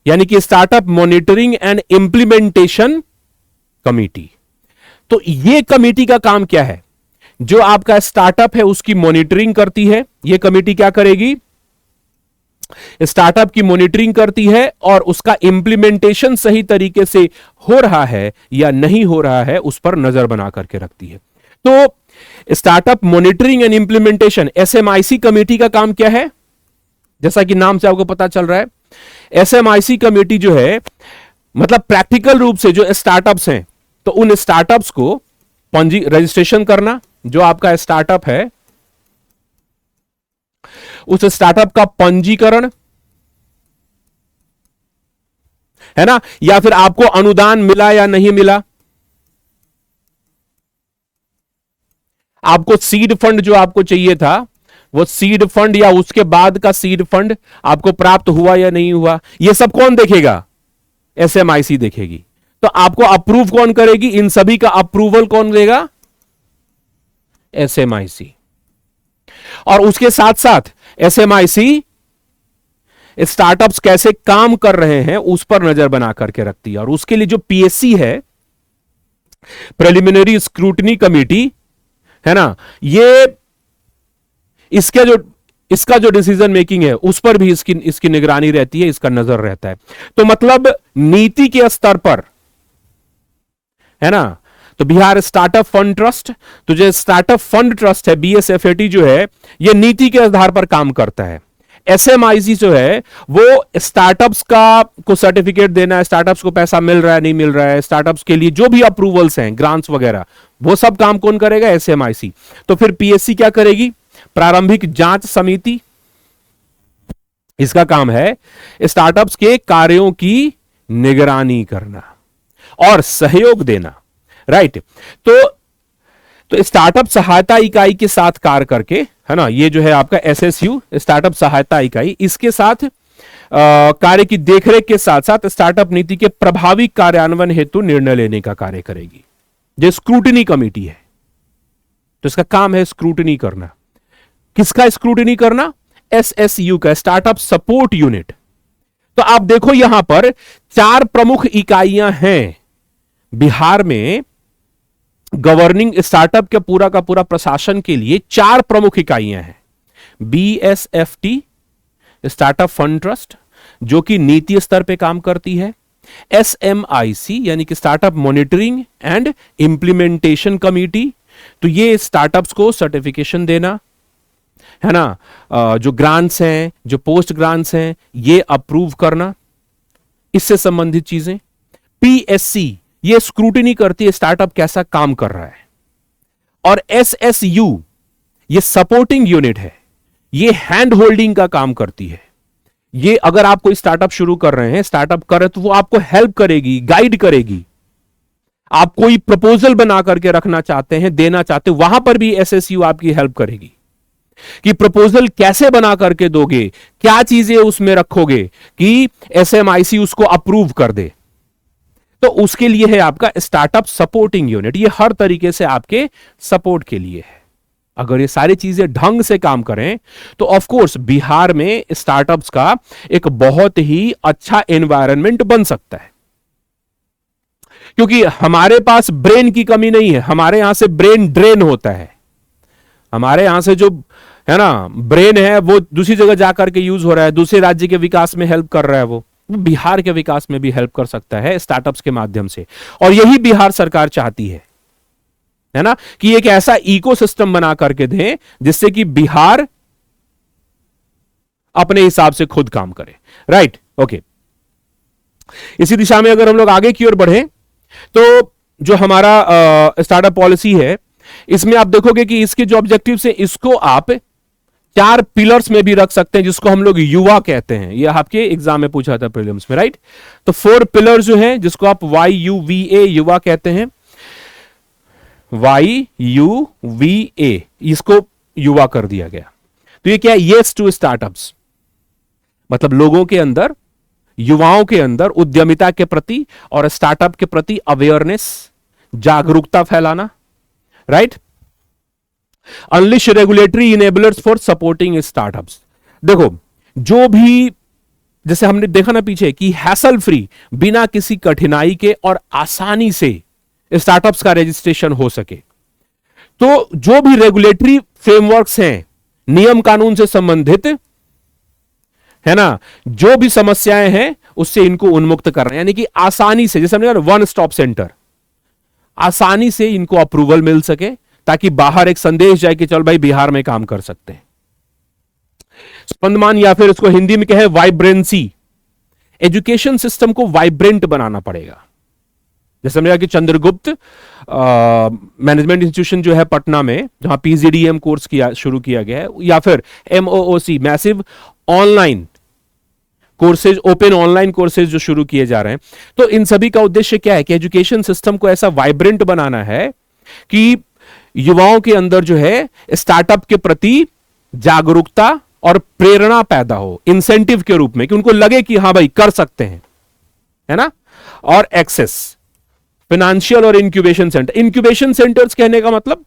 यानी कि startup monitoring and implementation committee. तो ये कमिटी का काम क्या है, जो आपका स्टार्टअप है उसकी मॉनिटरिंग करती है। ये कमिटी क्या करेगी, स्टार्टअप की मॉनिटरिंग करती है और उसका इंप्लीमेंटेशन सही तरीके से हो रहा है या नहीं हो रहा है उस पर नजर बना करके रखती है। तो startup monitoring and implementation, SMIC committee का काम क्या है, जैसा कि नाम से आपको पता चल रहा है, SMIC कमेटी जो है मतलब प्रैक्टिकल रूप से जो स्टार्टअप्स हैं, तो उन स्टार्टअप्स को रजिस्ट्रेशन करना, जो आपका स्टार्टअप है उस स्टार्टअप का पंजीकरण, है ना, या फिर आपको अनुदान मिला या नहीं मिला, आपको सीड फंड जो आपको चाहिए था वो सीड फंड या उसके बाद का सीड फंड आपको प्राप्त हुआ या नहीं हुआ, यह सब कौन देखेगा, एसएमआईसी देखेगी। तो आपको अप्रूव कौन करेगी, इन सभी का अप्रूवल कौन देगा, एसएमआईसी। और उसके साथ साथ एसएमआईसी स्टार्टअप्स कैसे काम कर रहे हैं उस पर नजर बना करके रखती है। और उसके लिए जो पीएससी है, प्रिलिमिनरी स्क्रूटनी कमेटी, है ना, ये इसका जो डिसीजन मेकिंग है उस पर भी इसकी निगरानी रहती है, इसका नजर रहता है। तो मतलब नीति के स्तर पर, है ना, तो बिहार स्टार्टअप फंड ट्रस्ट, तो जो स्टार्टअप फंड ट्रस्ट है बीएसएफएटी जो है, ये नीति के आधार पर काम करता है। एसएमआईसी जो है वो स्टार्टअप्स को सर्टिफिकेट देना है, स्टार्टअप्स को पैसा मिल रहा है नहीं मिल रहा है, स्टार्टअप्स के लिए जो भी अप्रूवल्स हैं, ग्रांट्स वगैरह, वो सब काम कौन करेगा, एसएमआईसी। तो फिर पीएससी क्या करेगी, प्रारंभिक जांच समिति, इसका काम है स्टार्टअप्स के कार्यों की निगरानी करना और सहयोग देना, राइट। तो स्टार्टअप सहायता इकाई के साथ कार्य करके, है ना, ये जो है आपका एसएसयू स्टार्टअप सहायता इकाई, इसके साथ कार्य की देखरेख के साथ साथ स्टार्टअप नीति के प्रभावी कार्यान्वयन हेतु निर्णय लेने का कार्य करेगी। जो स्क्रूटिनी कमेटी है, तो इसका काम है स्क्रूटिनी करना। किसका स्क्रूटिनी करना, एसएसयू का, स्टार्टअप सपोर्ट यूनिट। तो आप देखो यहां पर 4 प्रमुख इकाइयां हैं बिहार में। गवर्निंग स्टार्टअप के पूरा का पूरा प्रशासन के लिए 4 प्रमुख इकाइयां हैं। बीएसएफटी स्टार्टअप फंड ट्रस्ट, जो कि नीति स्तर पे काम करती है। एसएमआईसी यानी कि startup monitoring and implementation committee, तो ये स्टार्टअप्स को सर्टिफिकेशन देना, है ना, जो ग्रांट्स हैं, जो पोस्ट ग्रांट्स हैं, ये अप्रूव करना, इससे संबंधित चीजें। पीएससी ये स्क्रूटिनी करती है स्टार्टअप कैसा काम कर रहा है। और एसएसयू ये सपोर्टिंग यूनिट है, ये हैंड होल्डिंग का काम करती है। ये अगर आप कोई स्टार्टअप शुरू कर रहे हैं, स्टार्टअप कर रहे हैं, तो वो आपको हेल्प करेगी, गाइड करेगी। आप कोई प्रपोजल बना करके रखना चाहते हैं, देना चाहते हैं, वहां पर भी एसएसयू आपकी हेल्प करेगी कि प्रपोजल कैसे बना करके दोगे, क्या चीजें उसमें रखोगे कि एसएमआईसी उसको अप्रूव कर दे। तो उसके लिए है आपका स्टार्टअप सपोर्टिंग यूनिट, ये हर तरीके से आपके सपोर्ट के लिए है। अगर ये सारी चीजें ढंग से काम करें तो ऑफ कोर्स बिहार में स्टार्टअप्स का एक बहुत ही अच्छा एनवायरनमेंट बन सकता है। क्योंकि हमारे पास ब्रेन की कमी नहीं है, हमारे यहां से ब्रेन ड्रेन होता है। हमारे यहां से जो है ना ब्रेन है वो दूसरी जगह जाकर के यूज हो रहा है, दूसरे राज्य के विकास में हेल्प कर रहा है, वो बिहार के विकास में भी हेल्प कर सकता है स्टार्टअप्स के माध्यम से। और यही बिहार सरकार चाहती है ना, कि एक ऐसा इकोसिस्टम बना करके दें जिससे कि बिहार अपने हिसाब से खुद काम करे, राइट। ओके, इसी दिशा में अगर हम लोग आगे की ओर बढ़े तो जो हमारा स्टार्टअप पॉलिसी है, इसमें आप देखोगे कि इसके जो ऑब्जेक्टिव्स हैं, इसको आप 4 पिलर्स में भी रख सकते हैं, जिसको हम लोग युवा कहते हैं। ये आपके एग्जाम में पूछा था प्रीलिम्स में, राइट। तो 4 पिलर जो है, जिसको आप YUVA युवा कहते हैं, YUVA, इसको युवा कर दिया गया। तो ये क्या है, येस टू स्टार्टअप्स, मतलब लोगों के अंदर, युवाओं के अंदर उद्यमिता के प्रति और स्टार्टअप के प्रति अवेयरनेस, जागरूकता फैलाना, right. Unleash regulatory enablers for supporting startups. देखो, जो भी जैसे हमने देखा ना पीछे कि हैसल फ्री, बिना किसी कठिनाई के और आसानी से स्टार्टअप्स का रजिस्ट्रेशन हो सके, तो जो भी रेगुलेटरी फ्रेमवर्क्स हैं, नियम कानून से संबंधित, है ना, जो भी समस्याएं हैं उससे इनको उन्मुक्त करना, यानी कि आसानी से, जैसे हमने वन स्टॉप सेंटर, आसानी से इनको अप्रूवल मिल सके, ताकि बाहर एक संदेश जाए कि चल भाई बिहार में काम कर सकते हैं। स्पंदमान, या फिर इसको हिंदी में कहे वाइब्रेंसी, एजुकेशन सिस्टम को वाइब्रेंट बनाना पड़ेगा। जैसे हमने कहा कि चंद्रगुप्त मैनेजमेंट इंस्टीट्यूशन जो है पटना में, जहां PGDM कोर्स शुरू किया गया है, या फिर MOOC massive online courses, open online courses जो शुरू किए जा रहे हैं। तो इन सभी का उद्देश्य क्या है कि एजुकेशन सिस्टम को ऐसा वाइब्रेंट बनाना है कि युवाओं के अंदर जो है स्टार्टअप के प्रति जागरूकता और प्रेरणा पैदा हो, इंसेंटिव के रूप में, कि उनको लगे कि हां भाई कर सकते हैं, है ना। और एक्सेस, फाइनेंशियल और इंक्यूबेशन सेंटर। इंक्यूबेशन सेंटर्स कहने का मतलब,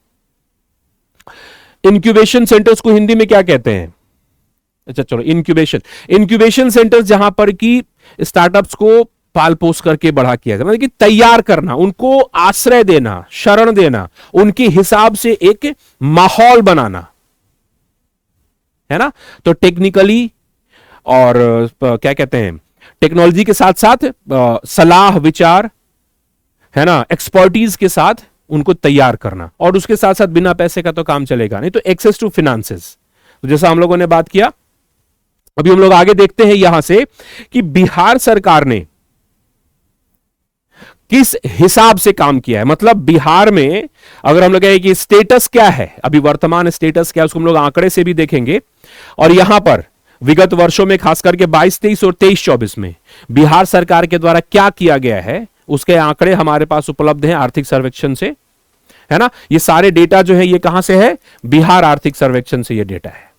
इंक्यूबेशन सेंटर्स को हिंदी में क्या कहते हैं? अच्छा चलो, इंक्यूबेशन सेंटर्स जहां पर कि स्टार्टअप्स को पाल पोस करके बढ़ा किया जाए, मतलब कि तैयार करना, उनको आश्रय देना, शरण देना, उनके हिसाब से एक माहौल बनाना, है ना। तो टेक्निकली और क्या कहते हैं, टेक्नोलॉजी के साथ साथ सलाह विचार, है ना, एक्सपर्टीज के साथ उनको तैयार करना, और उसके साथ साथ बिना पैसे का तो काम चलेगा नहीं। तो एक्सेस टू फिनेंसेस, तो जैसा हम लोगों ने बात किया, अभी हम लोग आगे देखते हैं यहां से कि बिहार सरकार ने किस हिसाब से काम किया है। मतलब बिहार में अगर हम लोग कहें कि स्टेटस क्या है, अभी वर्तमान स्टेटस क्या है, उसको हम लोग आंकड़े से भी देखेंगे। और यहां पर विगत वर्षों में, खास करके 22-23 और 23-24 में बिहार सरकार के द्वारा क्या किया गया है, उसके आंकड़े हमारे पास उपलब्ध हैं आर्थिक सर्वेक्षण से, है ना। ये सारे डेटा जो है ये कहां से है? बिहार आर्थिक सर्वेक्षण से ये डेटा है।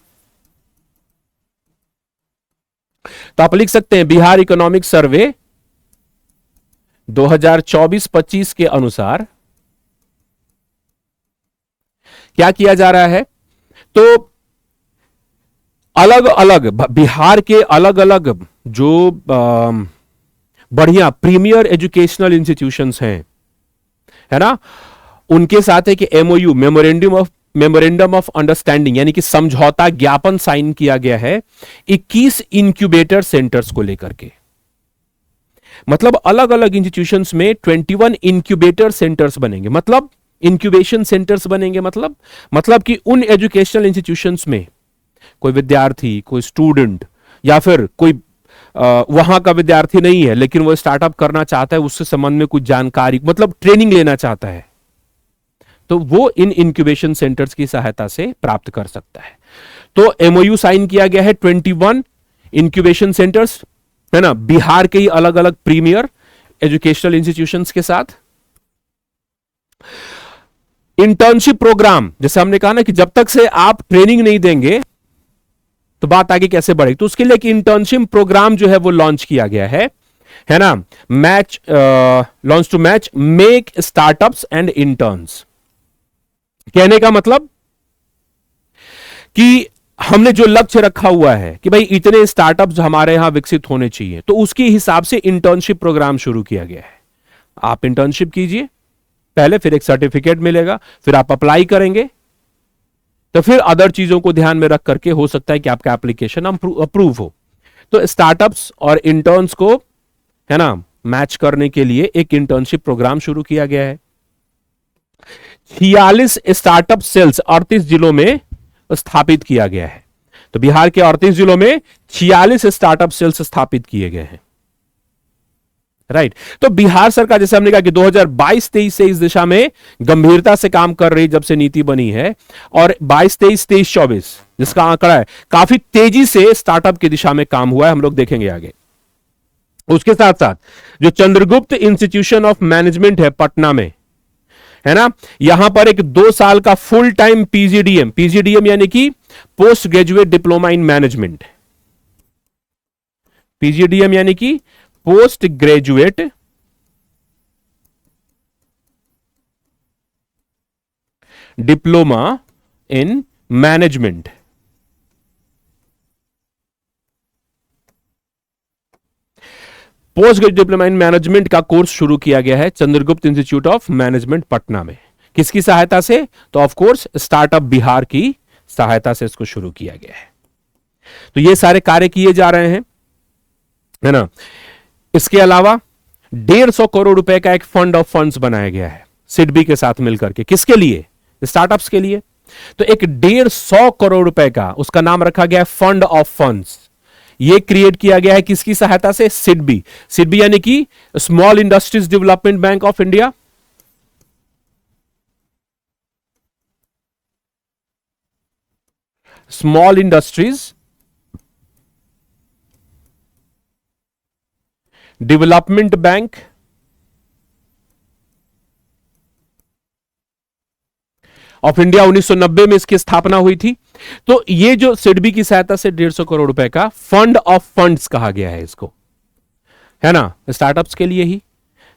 तो आप लिख सकते हैं बिहार इकोनॉमिक सर्वे 2024-25 के अनुसार क्या किया जा रहा है। तो अलग अलग बिहार के अलग अलग जो बढ़िया प्रीमियर एजुकेशनल इंस्टीट्यूशंस हैं, है ना, उनके साथ है कि एमओयू, मेमोरेंडम ऑफ अंडरस्टैंडिंग, यानी कि समझौता ज्ञापन साइन किया गया है 21 इंक्यूबेटर सेंटर्स को लेकर के। मतलब अलग अलग इंस्टीट्यूशंस में 21 इंक्यूबेटर सेंटर्स बनेंगे। मतलब इंक्यूबेशन सेंटर्स बनेंगे, मतलब कि उन एजुकेशनल इंस्टीट्यूशंस में कोई विद्यार्थी, कोई स्टूडेंट, या फिर कोई वहां का विद्यार्थी नहीं है लेकिन वो स्टार्टअप करना चाहता है, उससे संबंध में कुछ जानकारी, मतलब ट्रेनिंग लेना चाहता है, तो वो इन इंक्यूबेशन सेंटर्स की सहायता से प्राप्त कर सकता है। तो एमओयू साइन किया गया है 21 इंक्यूबेशन सेंटर्स, है ना, बिहार के ही अलग अलग प्रीमियर एजुकेशनल इंस्टीट्यूशंस के साथ। इंटर्नशिप प्रोग्राम, जैसे हमने कहा ना कि जब तक से आप ट्रेनिंग नहीं देंगे तो बात आगे कैसे बढ़ेगी, तो उसके लिए एक इंटर्नशिप प्रोग्राम जो है वो लॉन्च किया गया है ना। Launch to match make startups and interns. कहने का मतलब कि हमने जो लक्ष्य रखा हुआ है कि भाई इतने स्टार्टअप्स हमारे यहां विकसित होने चाहिए, तो उसके हिसाब से इंटर्नशिप प्रोग्राम शुरू किया गया है। आप इंटर्नशिप कीजिए पहले, फिर एक सर्टिफिकेट मिलेगा, फिर आप अप्लाई करेंगे, तो फिर अदर चीजों को ध्यान में रख करके हो सकता है कि आपका एप्लीकेशन अप्रूव हो। तो स्टार्टअप्स और इंटर्न्स को, है ना, मैच करने के लिए एक इंटर्नशिप प्रोग्राम शुरू किया गया है। 46 स्टार्टअप सेल्स 38 जिलों में स्थापित किया गया है। तो बिहार के 38 जिलों में 46 स्टार्टअप सेल्स स्थापित किए गए हैं, राइट। तो बिहार सरकार, जैसे हमने कहा कि 2022-23 से इस दिशा में गंभीरता से काम कर रही, जब से नीति बनी है, और 22-23, 23-24 जिसका आंकड़ा है, काफी तेजी से स्टार्टअप की दिशा में काम हुआ है, हम लोग देखेंगे आगे। उसके साथ साथ जो चंद्रगुप्त इंस्टीट्यूशन ऑफ मैनेजमेंट है पटना में, है ना, यहां पर एक 2 साल का फुल टाइम पीजीडीएम यानी कि post graduate diploma in management, PGDM यानी कि post graduate diploma in management, post graduate diploma in management का कोर्स शुरू किया गया है Chandragupta institute of management Patna में। किसकी सहायता से? तो ऑफ कोर्स स्टार्टअप बिहार की सहायता से इसको शुरू किया गया है। तो ये सारे कार्य किए जा रहे हैं, है ना। इसके अलावा 150 करोड़ रुपए का एक फंड ऑफ फंड्स बनाया गया है सिडबी के साथ मिलकर के। किसके लिए? स्टार्टअप्स के लिए। तो एक 150 करोड़ रुपए का, उसका नाम रखा गया है फंड ऑफ फंड्स। ये क्रिएट किया गया है किसकी सहायता से? सिडबी। सिडबी यानी कि small industries development bank of India. Small industries development bank of India 1990 में इसकी स्थापना हुई थी। तो ये जो सिडबी की सहायता से 150 करोड़ रुपए का फंड ऑफ फंड्स कहा गया है इसको, है ना, स्टार्टअप्स के लिए ही,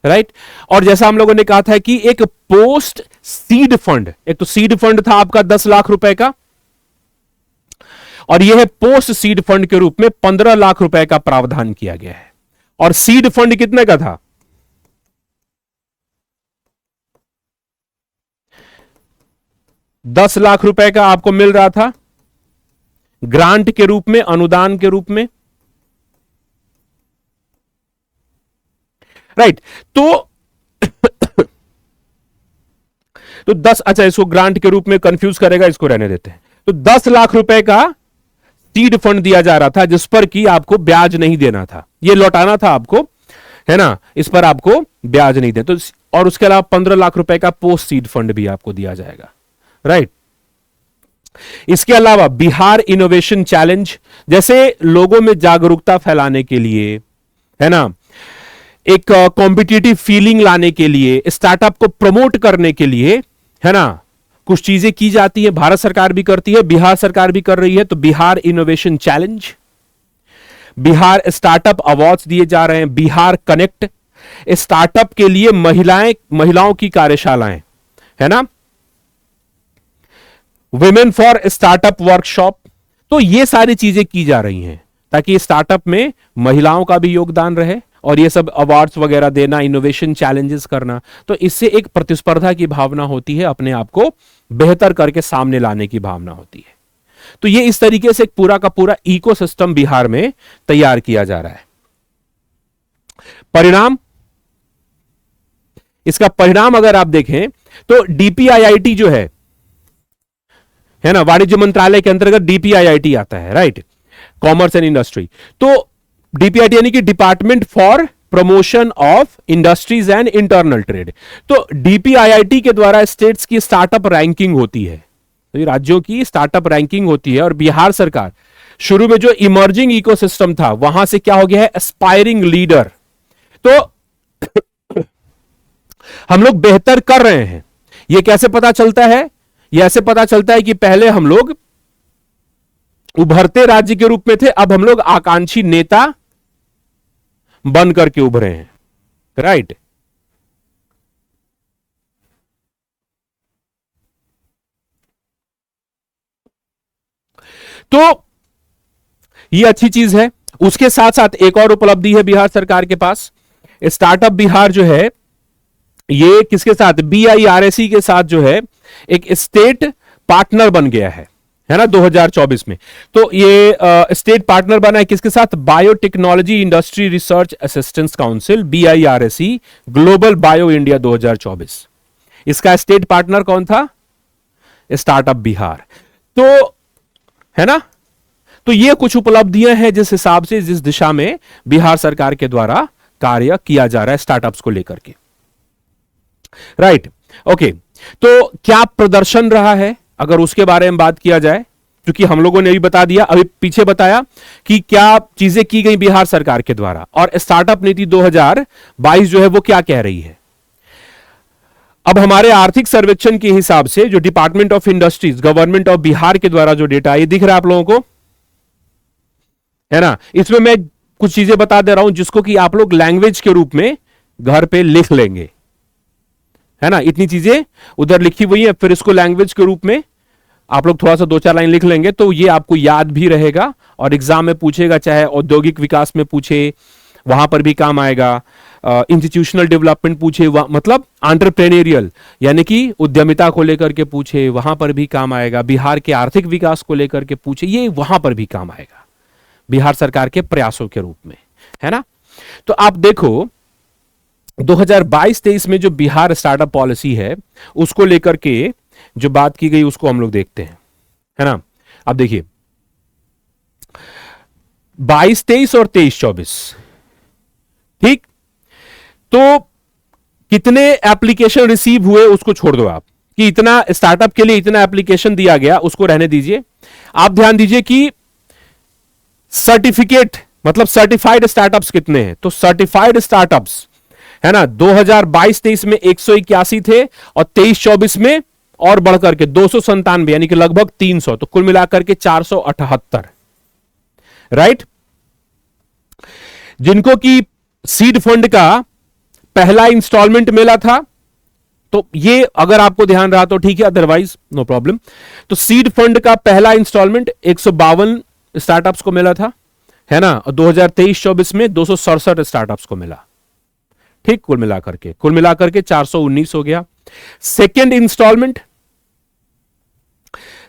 राइट। और जैसा हम लोगों ने कहा था कि एक पोस्ट सीड फंड, एक तो सीड फंड था आपका 10 लाख रुपए का, और यह पोस्ट सीड फंड के रूप में 15 लाख रुपए का प्रावधान किया गया है। और सीड फंड कितने का था? 10 लाख रुपए का आपको मिल रहा था ग्रांट के रूप में, अनुदान के रूप में, राइट। तो 10, अच्छा इसको ग्रांट के रूप में कंफ्यूज करेगा, इसको रहने देते हैं। तो 10 लाख रुपए का सीड फंड दिया जा रहा था जिस पर कि आपको ब्याज नहीं देना था, ये लौटाना था आपको, है ना, इस पर आपको ब्याज नहीं देना। तो और उसके अलावा 15 लाख रुपए का पोस्ट सीड फंड भी आपको दिया जाएगा, राइट। इसके अलावा बिहार इनोवेशन चैलेंज, जैसे लोगों में जागरूकता फैलाने के लिए, है ना, एक कॉम्पिटिटिव फीलिंग लाने के लिए, स्टार्टअप को प्रमोट करने के लिए, है ना, कुछ चीजें की जाती है। भारत सरकार भी करती है, बिहार सरकार भी कर रही है। तो Bihar innovation challenge, Bihar startup awards दिए जा रहे हैं, बिहार कनेक्ट, स्टार्टअप के लिए महिलाओं की कार्यशालाएं, है ना, विमेन फॉर स्टार्टअप वर्कशॉप। तो ये सारी चीजें की जा रही हैं ताकि स्टार्टअप में महिलाओं का भी योगदान रहे, और ये सब अवार्ड्स वगैरह देना, इनोवेशन चैलेंजेस करना, तो इससे एक प्रतिस्पर्धा की भावना होती है, अपने आप को बेहतर करके सामने लाने की भावना होती है। तो ये इस तरीके से एक पूरा का पूरा इकोसिस्टम बिहार में तैयार किया जा रहा है। परिणाम, इसका परिणाम अगर आप देखें तो डीपीआईआईटी जो है ना, वाणिज्य मंत्रालय के अंतर्गत डीपीआईआईटी आता है, राइट, कॉमर्स एंड इंडस्ट्री। तो डीपीआईटी यानी कि department for promotion of industries and internal trade. तो डीपीआईआईटी के द्वारा स्टेट्स की स्टार्टअप रैंकिंग होती है, तो राज्यों की स्टार्टअप रैंकिंग होती है। और बिहार सरकार शुरू में जो इमर्जिंग इकोसिस्टम था वहां से क्या हो गया है, एस्पायरिंग लीडर। तो हम लोग बेहतर कर रहे हैं। यह कैसे पता चलता है? यह ऐसे पता चलता है कि पहले हम लोग उभरते राज्य के रूप में थे, अब हम लोग आकांक्षी नेता बन करके उभरे हैं, राइट। तो यह अच्छी चीज है। उसके साथ साथ एक और उपलब्धि है बिहार सरकार के पास। स्टार्टअप बिहार जो है ये किसके साथ, BIRAC के साथ जो है एक स्टेट पार्टनर बन गया है ना 2024 में। तो ये स्टेट पार्टनर बना है किसके साथ, biotechnology industry research assistance council, BIRAC global bio India 2024। इसका स्टेट पार्टनर कौन था, स्टार्टअप बिहार। तो है ना, तो ये कुछ उपलब्धियां हैं जिस हिसाब से, जिस दिशा में बिहार सरकार के द्वारा कार्य किया जा रहा है स्टार्टअप्स को लेकर के, राइट। ओके, तो क्या प्रदर्शन रहा है अगर उसके बारे में बात किया जाए, क्योंकि हम लोगों ने भी बता दिया, अभी पीछे बताया कि क्या चीजें की गई बिहार सरकार के द्वारा, और स्टार्टअप नीति 2022 जो है वो क्या कह रही है। अब हमारे आर्थिक सर्वेक्षण के हिसाब से जो department of industries government of Bihar के द्वारा जो डेटा, ये दिख रहा है आप लोगों को, है ना। इसमें मैं कुछ चीजें बता दे रहा हूं जिसको कि आप लोग लैंग्वेज के रूप में घर पे लिख लेंगे, है ना। इतनी चीजें उधर लिखी हुई है, फिर इसको लैंग्वेज के रूप में आप लोग थोड़ा सा 2-4 लाइन लिख लेंगे तो ये आपको याद भी रहेगा, और एग्जाम में पूछेगा, चाहे औद्योगिक विकास में पूछे वहां पर भी काम आएगा, इंस्टीट्यूशनल डेवलपमेंट पूछे, मतलब एंटरप्रेन्योरियल यानी कि उद्यमिता को लेकर के पूछे, वहां पर भी काम आएगा। बिहार के आर्थिक विकास को लेकर के पूछे, ये वहां पर भी काम आएगा बिहार सरकार के प्रयासों के रूप में, है ना। तो आप देखो 2022-23 में जो बिहार स्टार्टअप पॉलिसी है उसको लेकर के जो बात की गई उसको हम लोग देखते हैं, है ना। अब देखिए 22-23 और 23-24, ठीक। तो कितने एप्लीकेशन रिसीव हुए उसको छोड़ दो आप, कि इतना स्टार्टअप के लिए इतना एप्लीकेशन दिया गया, उसको रहने दीजिए। आप ध्यान दीजिए कि सर्टिफिकेट मतलब सर्टिफाइड स्टार्टअप्स कितने हैं? तो सर्टिफाइड स्टार्टअप्स है ना 2022-23 में 181 थे और 23-24 में और बढ़कर के 297 यानी कि लगभग 300, तो कुल मिलाकर के 478, राइट। जिनको की सीड फंड का पहला इंस्टॉलमेंट मिला था, तो ये अगर आपको ध्यान रहा तो ठीक है, अदरवाइज नो प्रॉब्लम। तो सीड फंड का पहला इंस्टॉलमेंट 152 स्टार्टअप्स को मिला था, है ना, और 2023-24 में 267 स्टार्टअप्स को मिला, ठीक। कुल मिलाकर के 419 हो गया। सेकेंड इंस्टॉलमेंट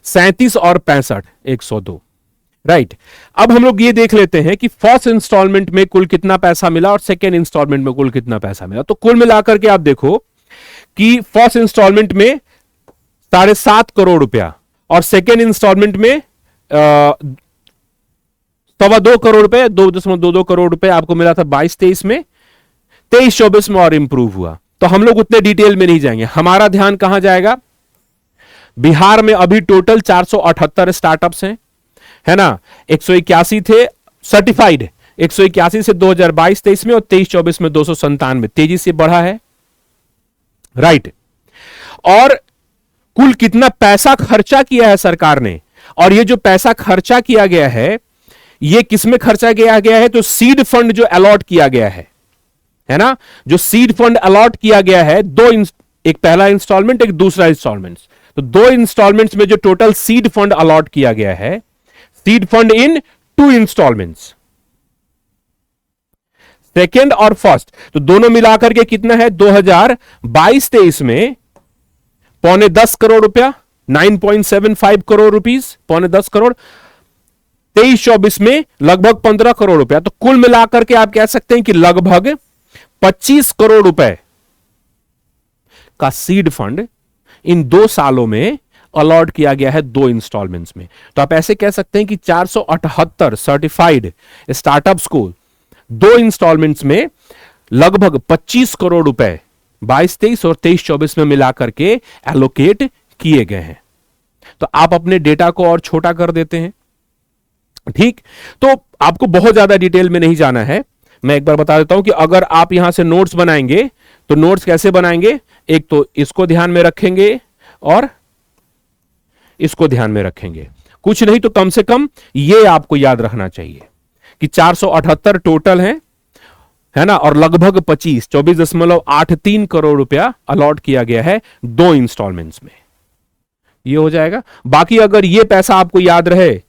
37 और 65 102, राइट। अब हम लोग ये देख लेते हैं कि फर्स्ट इंस्टॉलमेंट में कुल कितना पैसा मिला और सेकेंड इंस्टॉलमेंट में कुल कितना पैसा मिला। तो कुल मिलाकर के आप देखो कि फर्स्ट इंस्टॉलमेंट में 7.5 करोड़ रुपया और सेकेंड इंस्टॉलमेंट में 2.25 करोड़ रुपए, 2.22 करोड़ रुपए आपको मिला था 22-23 में। 23-24 में और इंप्रूव हुआ। तो हम लोग उतने डिटेल में नहीं जाएंगे, हमारा ध्यान कहां जाएगा? बिहार में अभी टोटल 478 स्टार्टअप्स हैं, है ना। 181 थे सर्टिफाइड, 181 से 2022-23 में और 23-24 में 297, तेजी से बढ़ा है, राइट। और कुल कितना पैसा खर्चा किया है सरकार ने, और ये जो पैसा खर्चा किया गया है ये किसमें खर्चा किया गया है? तो सीड फंड जो अलॉट किया गया है ना, जो सीड फंड अलॉट किया गया है, एक पहला इंस्टॉलमेंट एक दूसरा इंस्टॉलमेंट, तो 2 इंस्टॉलमेंट्स में जो टोटल सीड फंड अलॉट किया गया है, seed fund in 2 instalments, second और फर्स्ट, तो दोनों मिलाकर के कितना है? 2022-23 में 9.25 करोड़ रुपया, 9.75 करोड़ रुपीस, 9.25 करोड़। 23-24 में लगभग 15 करोड़ रुपया, तो कुल मिलाकर के आप कह सकते हैं कि लगभग 25 करोड़ रुपए का सीड फंड इन 2 सालों में अलॉट किया गया है 2 इंस्टॉलमेंट्स में। तो आप ऐसे कह सकते हैं कि 478 सर्टिफाइड स्टार्टअप्स को 2 इंस्टॉलमेंट्स में लगभग 25 करोड़ रुपए 22-23 और 23-24 में मिलाकर के एलोकेट किए गए हैं। तो आप अपने डेटा को और छोटा कर देते हैं, ठीक। तो आपको बहुत ज्यादा डिटेल में नहीं जाना है, मैं एक बार बता देता हूं कि अगर आप यहां से नोट्स बनाएंगे तो नोट्स कैसे बनाएंगे? एक तो इसको ध्यान में रखेंगे और इसको ध्यान में रखेंगे, कुछ नहीं तो कम से कम ये आपको याद रखना चाहिए कि 478 टोटल है ना, और लगभग 24.83 करोड़ रुपया अलॉट किया गया है 2 इंस्टॉलमेंट्स में, ये हो जाएगा। बाकी अगर ये पैसा आपको याद रहे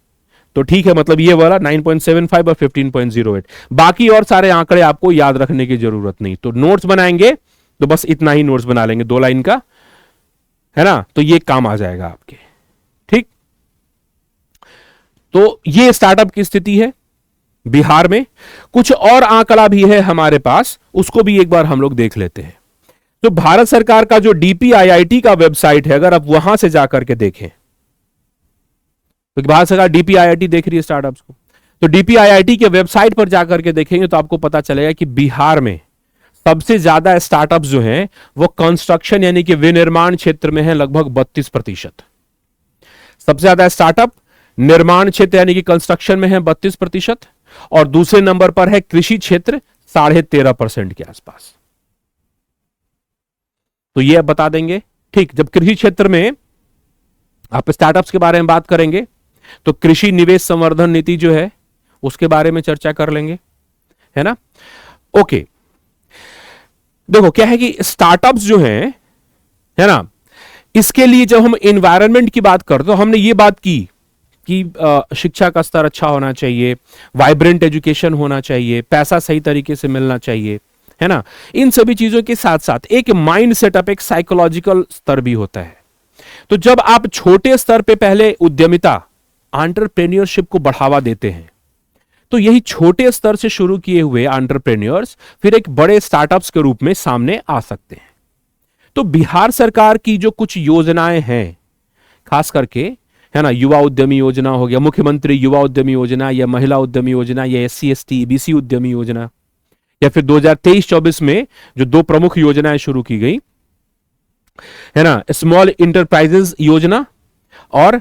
तो ठीक है, मतलब ये वाला 9.75 और 15.08, बाकी और सारे आंकड़े आपको याद रखने की जरूरत नहीं। तो नोट्स बनाएंगे तो बस इतना ही नोट्स बना लेंगे, 2 लाइन का, है ना, तो ये काम आ जाएगा आपके, ठीक। तो ये स्टार्टअप की स्थिति है बिहार में। कुछ और आंकड़ा भी है हमारे पास, उसको भी एक बार हम लोग देख लेते हैं। तो भारत सरकार का जो डीपीआईआईटी का वेबसाइट है, अगर आप वहां से जाकर के देखें, तो भारत सरकार डीपीआईआईटी देख रही है स्टार्टअप्स को, तो डीपीआईआईटी के वेबसाइट पर जाकर के देखेंगे तो आपको पता चलेगा कि बिहार में सबसे ज्यादा स्टार्टअप्स जो हैं वो कंस्ट्रक्शन यानी कि विनिर्माण क्षेत्र में है, लगभग 32%। सबसे ज्यादा स्टार्टअप निर्माण क्षेत्र यानी कि कंस्ट्रक्शन में है 32%, और दूसरे नंबर पर है कृषि क्षेत्र 13.5% के आसपास। तो ये अब बता देंगे, ठीक। जब कृषि क्षेत्र में आप स्टार्टअप्स के बारे में बात करेंगे तो कृषि निवेश संवर्धन नीति जो है उसके बारे में चर्चा कर लेंगे, है ना। ओके, देखो क्या है कि स्टार्टअप्स जो हैं, है ना, इसके लिए जब हम एनवायरनमेंट की बात करते तो हमने ये बात की कि शिक्षा का स्तर अच्छा होना चाहिए, वाइब्रेंट एजुकेशन होना चाहिए, पैसा सही तरीके से मिलना चाहिए, है ना। इन सभी चीजों के साथ साथ एक माइंड सेटअप, एक साइकोलॉजिकल स्तर भी होता है। तो जब आप छोटे स्तर पे पहले उद्यमिता, एंटरप्रेन्योरशिप को बढ़ावा देते हैं, तो यही छोटे स्तर से शुरू किए हुए एंटरप्रेन्योर्स फिर एक बड़े स्टार्टअप्स के रूप में सामने आ सकते हैं। तो बिहार सरकार की जो कुछ योजनाएं हैं, खास करके, है ना, युवा उद्यमी योजना हो गया, मुख्यमंत्री युवा उद्यमी योजना, या महिला उद्यमी योजना, या SC ST BC उद्यमी योजना, या फिर 2023-24 में जो 2 प्रमुख योजनाएं शुरू की गई, है ना, स्मॉल इंटरप्राइजेस योजना और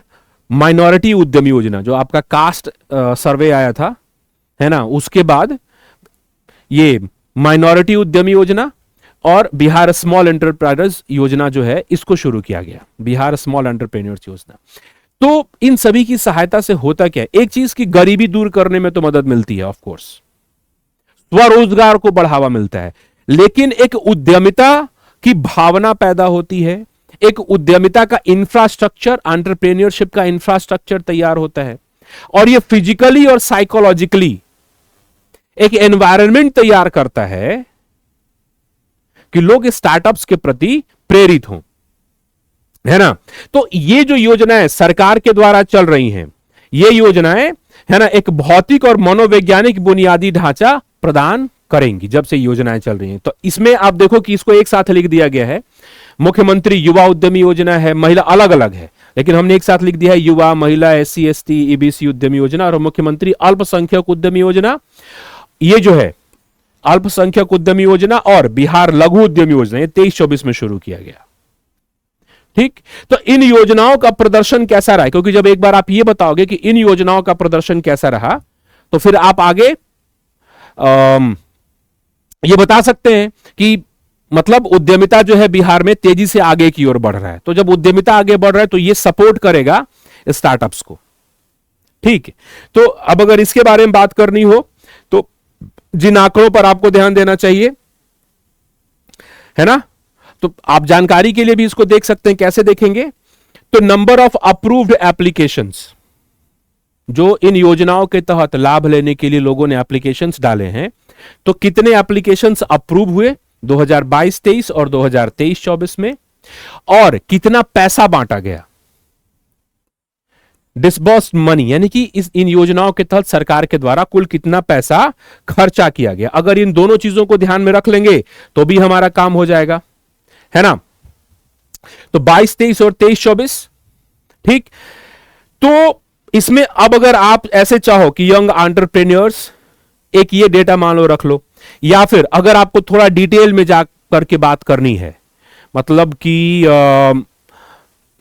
माइनॉरिटी उद्यमी योजना, जो आपका कास्ट सर्वे आया था, है ना, उसके बाद ये माइनॉरिटी उद्यमी योजना और बिहार स्मॉल एंटरप्राइजेस योजना जो है इसको शुरू किया गया, बिहार स्मॉल एंटरप्रेन्योर्स योजना। तो इन सभी की सहायता से होता क्या है, एक चीज की गरीबी दूर करने में तो मदद मिलती है, ऑफ कोर्स स्वरोजगार को बढ़ावा मिलता है, लेकिन एक उद्यमिता की भावना पैदा होती है, एक उद्यमिता का इंफ्रास्ट्रक्चर, एंटरप्रेन्योरशिप का इंफ्रास्ट्रक्चर तैयार होता है, और ये फिजिकली और साइकोलॉजिकली एक एनवायरनमेंट तैयार करता है कि लोग स्टार्टअप्स के प्रति प्रेरित हों, है ना। तो ये जो योजनाएं सरकार के द्वारा चल रही हैं, ये योजनाएं, है ना, एक भौतिक और मनोवैज्ञानिक बुनियादी ढांचा प्रदान करेंगी जब से योजनाएं चल रही हैं। तो इसमें आप देखो कि इसको एक साथ लिख दिया गया है, मुख्यमंत्री युवा उद्यमी योजना है, महिला अलग अलग है, लेकिन हमने एक साथ लिख दिया है युवा, महिला, SC ST EBC उद्यमी योजना, और मुख्यमंत्री अल्पसंख्यक उद्यमी योजना, ये जो है अल्पसंख्यक उद्यमी योजना, और बिहार लघु उद्यमी योजना, ये 23-24 में शुरू किया गया। ठीक, तो इन योजनाओं का प्रदर्शन कैसा रहा, क्योंकि जब एक बार आप ये बताओगे कि इन योजनाओं का प्रदर्शन कैसा रहा, तो फिर आप आगे ये बता सकते हैं कि मतलब उद्यमिता जो है बिहार में तेजी से आगे की ओर बढ़ रहा है। तो जब उद्यमिता आगे बढ़ रहा है तो ये सपोर्ट करेगा स्टार्टअप्स को। ठीक, तो अब अगर इसके बारे में बात करनी हो तो जिन आंकड़ों पर आपको ध्यान देना चाहिए, है ना, तो आप जानकारी के लिए भी इसको देख सकते हैं। कैसे देखेंगे, तो नंबर ऑफ अप्रूव्ड एप्लीकेशंस, जो इन योजनाओं के तहत लाभ लेने के लिए लोगों ने एप्लीकेशंस डाले हैं, तो कितने एप्लीकेशंस अप्रूव हुए 2022-23 और 2023-24 में, और कितना पैसा बांटा गया, डिसबर्स्ड मनी, यानी कि इन योजनाओं के तहत सरकार के द्वारा कुल कितना पैसा खर्चा किया गया। अगर इन दोनों चीजों को ध्यान में रख लेंगे तो भी हमारा काम हो जाएगा, है ना। तो 22-23 और 23-24, ठीक। तो इसमें अब अगर आप ऐसे चाहो कि यंग एंटरप्रेन्योर्स, एक ये डेटा मान लो रख लो, या फिर अगर आपको थोड़ा डिटेल में जा करके बात करनी है, मतलब कि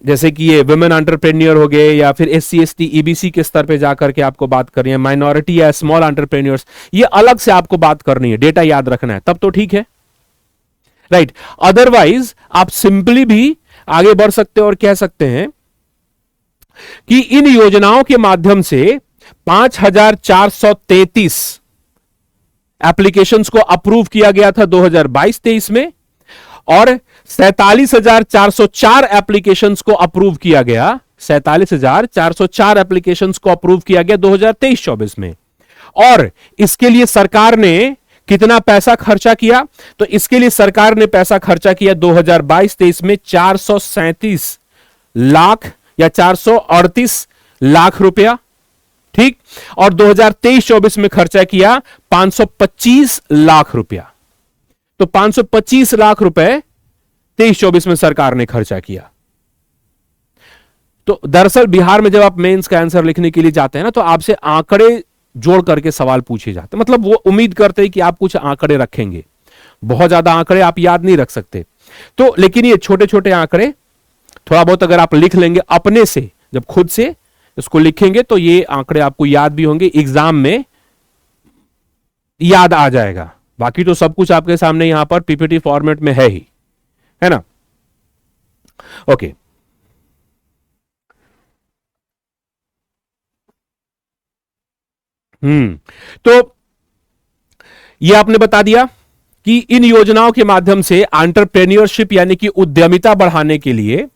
जैसे कि ये वुमेन एंटरप्रेन्योर हो गए, या फिर SC ST EBC के स्तर पे जाकर के आपको बात करनी है, माइनॉरिटी या स्मॉल एंटरप्रेन्योर्स, ये अलग से आपको बात करनी है, डेटा याद रखना है, तब तो ठीक है, राइट। अदरवाइज आप सिंपली भी आगे बढ़ सकते हो और कह सकते हैं कि इन योजनाओं के माध्यम से 5433 एप्लीकेशंस को अप्रूव किया गया था 2022-23 में, और 47,404 एप्लीकेशंस को अप्रूव किया गया, 47,404 एप्लीकेशंस को अप्रूव किया गया 2023-24 में। और इसके लिए सरकार ने कितना पैसा खर्चा किया, तो इसके लिए सरकार ने पैसा खर्चा किया 2022-23 में 437 लाख या 438 लाख रुपया, ठीक। और 2023-24 में खर्चा किया 525 लाख रुपया। तो 525 लाख रुपए 23-24 में सरकार ने खर्चा किया। तो दरअसल बिहार में जब आप मेंस का आंसर लिखने के लिए जाते हैं ना, तो आपसे आंकड़े जोड़ करके सवाल पूछे जाते हैं, मतलब वो उम्मीद करते हैं कि आप कुछ आंकड़े रखेंगे। बहुत ज्यादा आंकड़े आप याद नहीं रख सकते, तो लेकिन ये छोटे छोटे आंकड़े थोड़ा बहुत अगर आप लिख लेंगे अपने से, जब खुद से इसको लिखेंगे तो ये आंकड़े आपको याद भी होंगे, एग्जाम में याद आ जाएगा। बाकी तो सब कुछ आपके सामने यहां पर PPT फॉर्मेट में है ही, है ना। ओके, तो ये आपने बता दिया कि इन योजनाओं के माध्यम से एंटरप्रेन्योरशिप यानी कि उद्यमिता बढ़ाने के लिए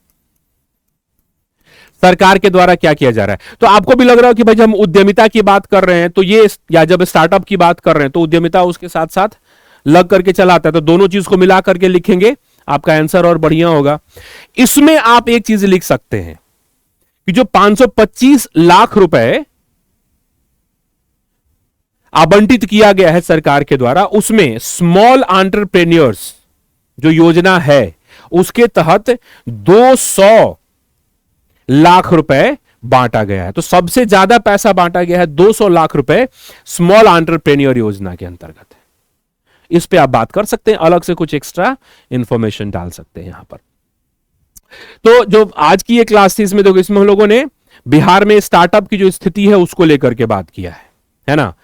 सरकार के द्वारा क्या किया जा रहा है। तो आपको भी लग रहा है कि भाई जब हम उद्यमिता की बात कर रहे हैं तो ये, या जब स्टार्टअप की बात कर रहे हैं तो उद्यमिता उसके साथ साथ लग करके चला आता है, तो दोनों चीज को मिला करके लिखेंगे, आपका आंसर और बढ़िया होगा। इसमें आप एक चीज लिख सकते हैं कि जो 525 लाख रुपए आवंटित किया गया है सरकार के द्वारा, उसमें स्मॉल एंटरप्रेन्योर्स जो योजना है उसके तहत 200 लाख रुपए बांटा गया है। तो सबसे ज्यादा पैसा बांटा गया है 200 लाख रुपए स्मॉल एंटरप्रेन्योर योजना के अंतर्गत है। इस पे आप बात कर सकते हैं, अलग से कुछ एक्स्ट्रा इंफॉर्मेशन डाल सकते हैं यहां पर। तो जो आज की ये क्लास थी, इसमें देखो, इसमें हम लोगों ने बिहार में स्टार्टअप की जो स्थिति है उसको लेकर के बात किया है ना।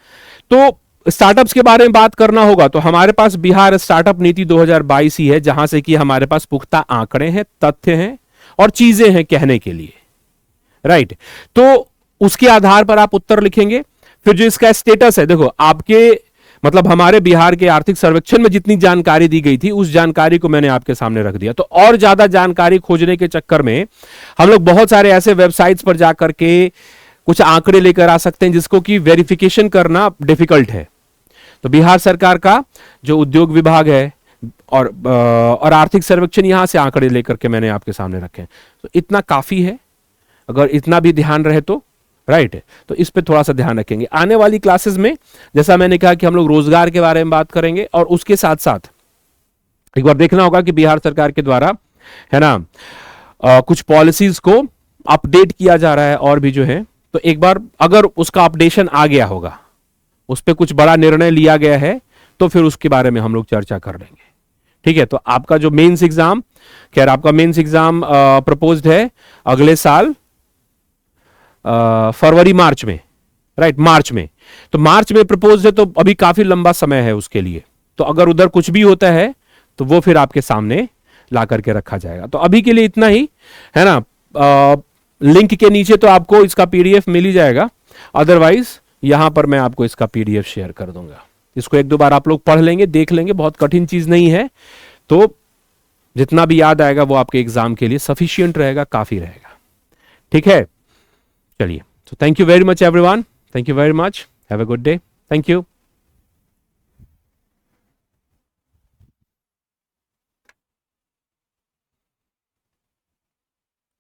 तो स्टार्टअप्स के बारे में बात करना होगा तो हमारे पास बिहार स्टार्टअप नीति 2022 ही है, जहां से कि हमारे पास पुख्ता आंकड़े हैं, तथ्य हैं और चीजें हैं कहने के लिए, राइट। तो उसके आधार पर आप उत्तर लिखेंगे। फिर जो इसका स्टेटस है, देखो आपके मतलब हमारे बिहार के आर्थिक सर्वेक्षण में जितनी जानकारी दी गई थी उस जानकारी को मैंने आपके सामने रख दिया। तो और ज्यादा जानकारी खोजने के चक्कर में हम लोग बहुत सारे ऐसे वेबसाइट्स पर जाकर के कुछ आंकड़े लेकर आ सकते हैं जिसको कि वेरिफिकेशन करना डिफिकल्ट है। तो बिहार सरकार का जो उद्योग विभाग है और आर्थिक सर्वेक्षण, यहां से आंकड़े लेकर के मैंने आपके सामने रखे हैं। तो इतना काफी है, अगर इतना भी ध्यान रहे तो, राइट। तो इस पे थोड़ा सा ध्यान रखेंगे। आने वाली क्लासेस में जैसा मैंने कहा कि हम लोग रोजगार के बारे में बात करेंगे और उसके साथ साथ एक बार देखना होगा कि बिहार सरकार के द्वारा, है ना, कुछ पॉलिसीज को अपडेट किया जा रहा है और भी जो है, तो एक बार अगर उसका अपडेशन आ गया होगा, उस पर कुछ बड़ा निर्णय लिया गया है, तो फिर उसके बारे में हम लोग चर्चा कर लेंगे। ठीक है। तो आपका जो मेंस एग्जाम, खैर आपका मेंस एग्जाम प्रपोज्ड है अगले साल फरवरी मार्च में, राइट, मार्च में। तो मार्च में प्रपोज है, तो अभी काफी लंबा समय है उसके लिए। तो अगर उधर कुछ भी होता है तो वो फिर आपके सामने ला करके रखा जाएगा। तो अभी के लिए इतना ही, है ना। लिंक के नीचे तो आपको इसका पीडीएफ मिल ही जाएगा, अदरवाइज यहां पर मैं आपको इसका पीडीएफ शेयर कर दूंगा। इसको एक दो बार आप लोग पढ़ लेंगे, देख लेंगे, बहुत कठिन चीज नहीं है। तो जितना भी याद आएगा वो आपके एग्जाम के लिए सफिशियंट रहेगा, काफी रहेगा। ठीक है, चलिए। So thank you very much everyone. Thank you very much. Have a good day. Thank you.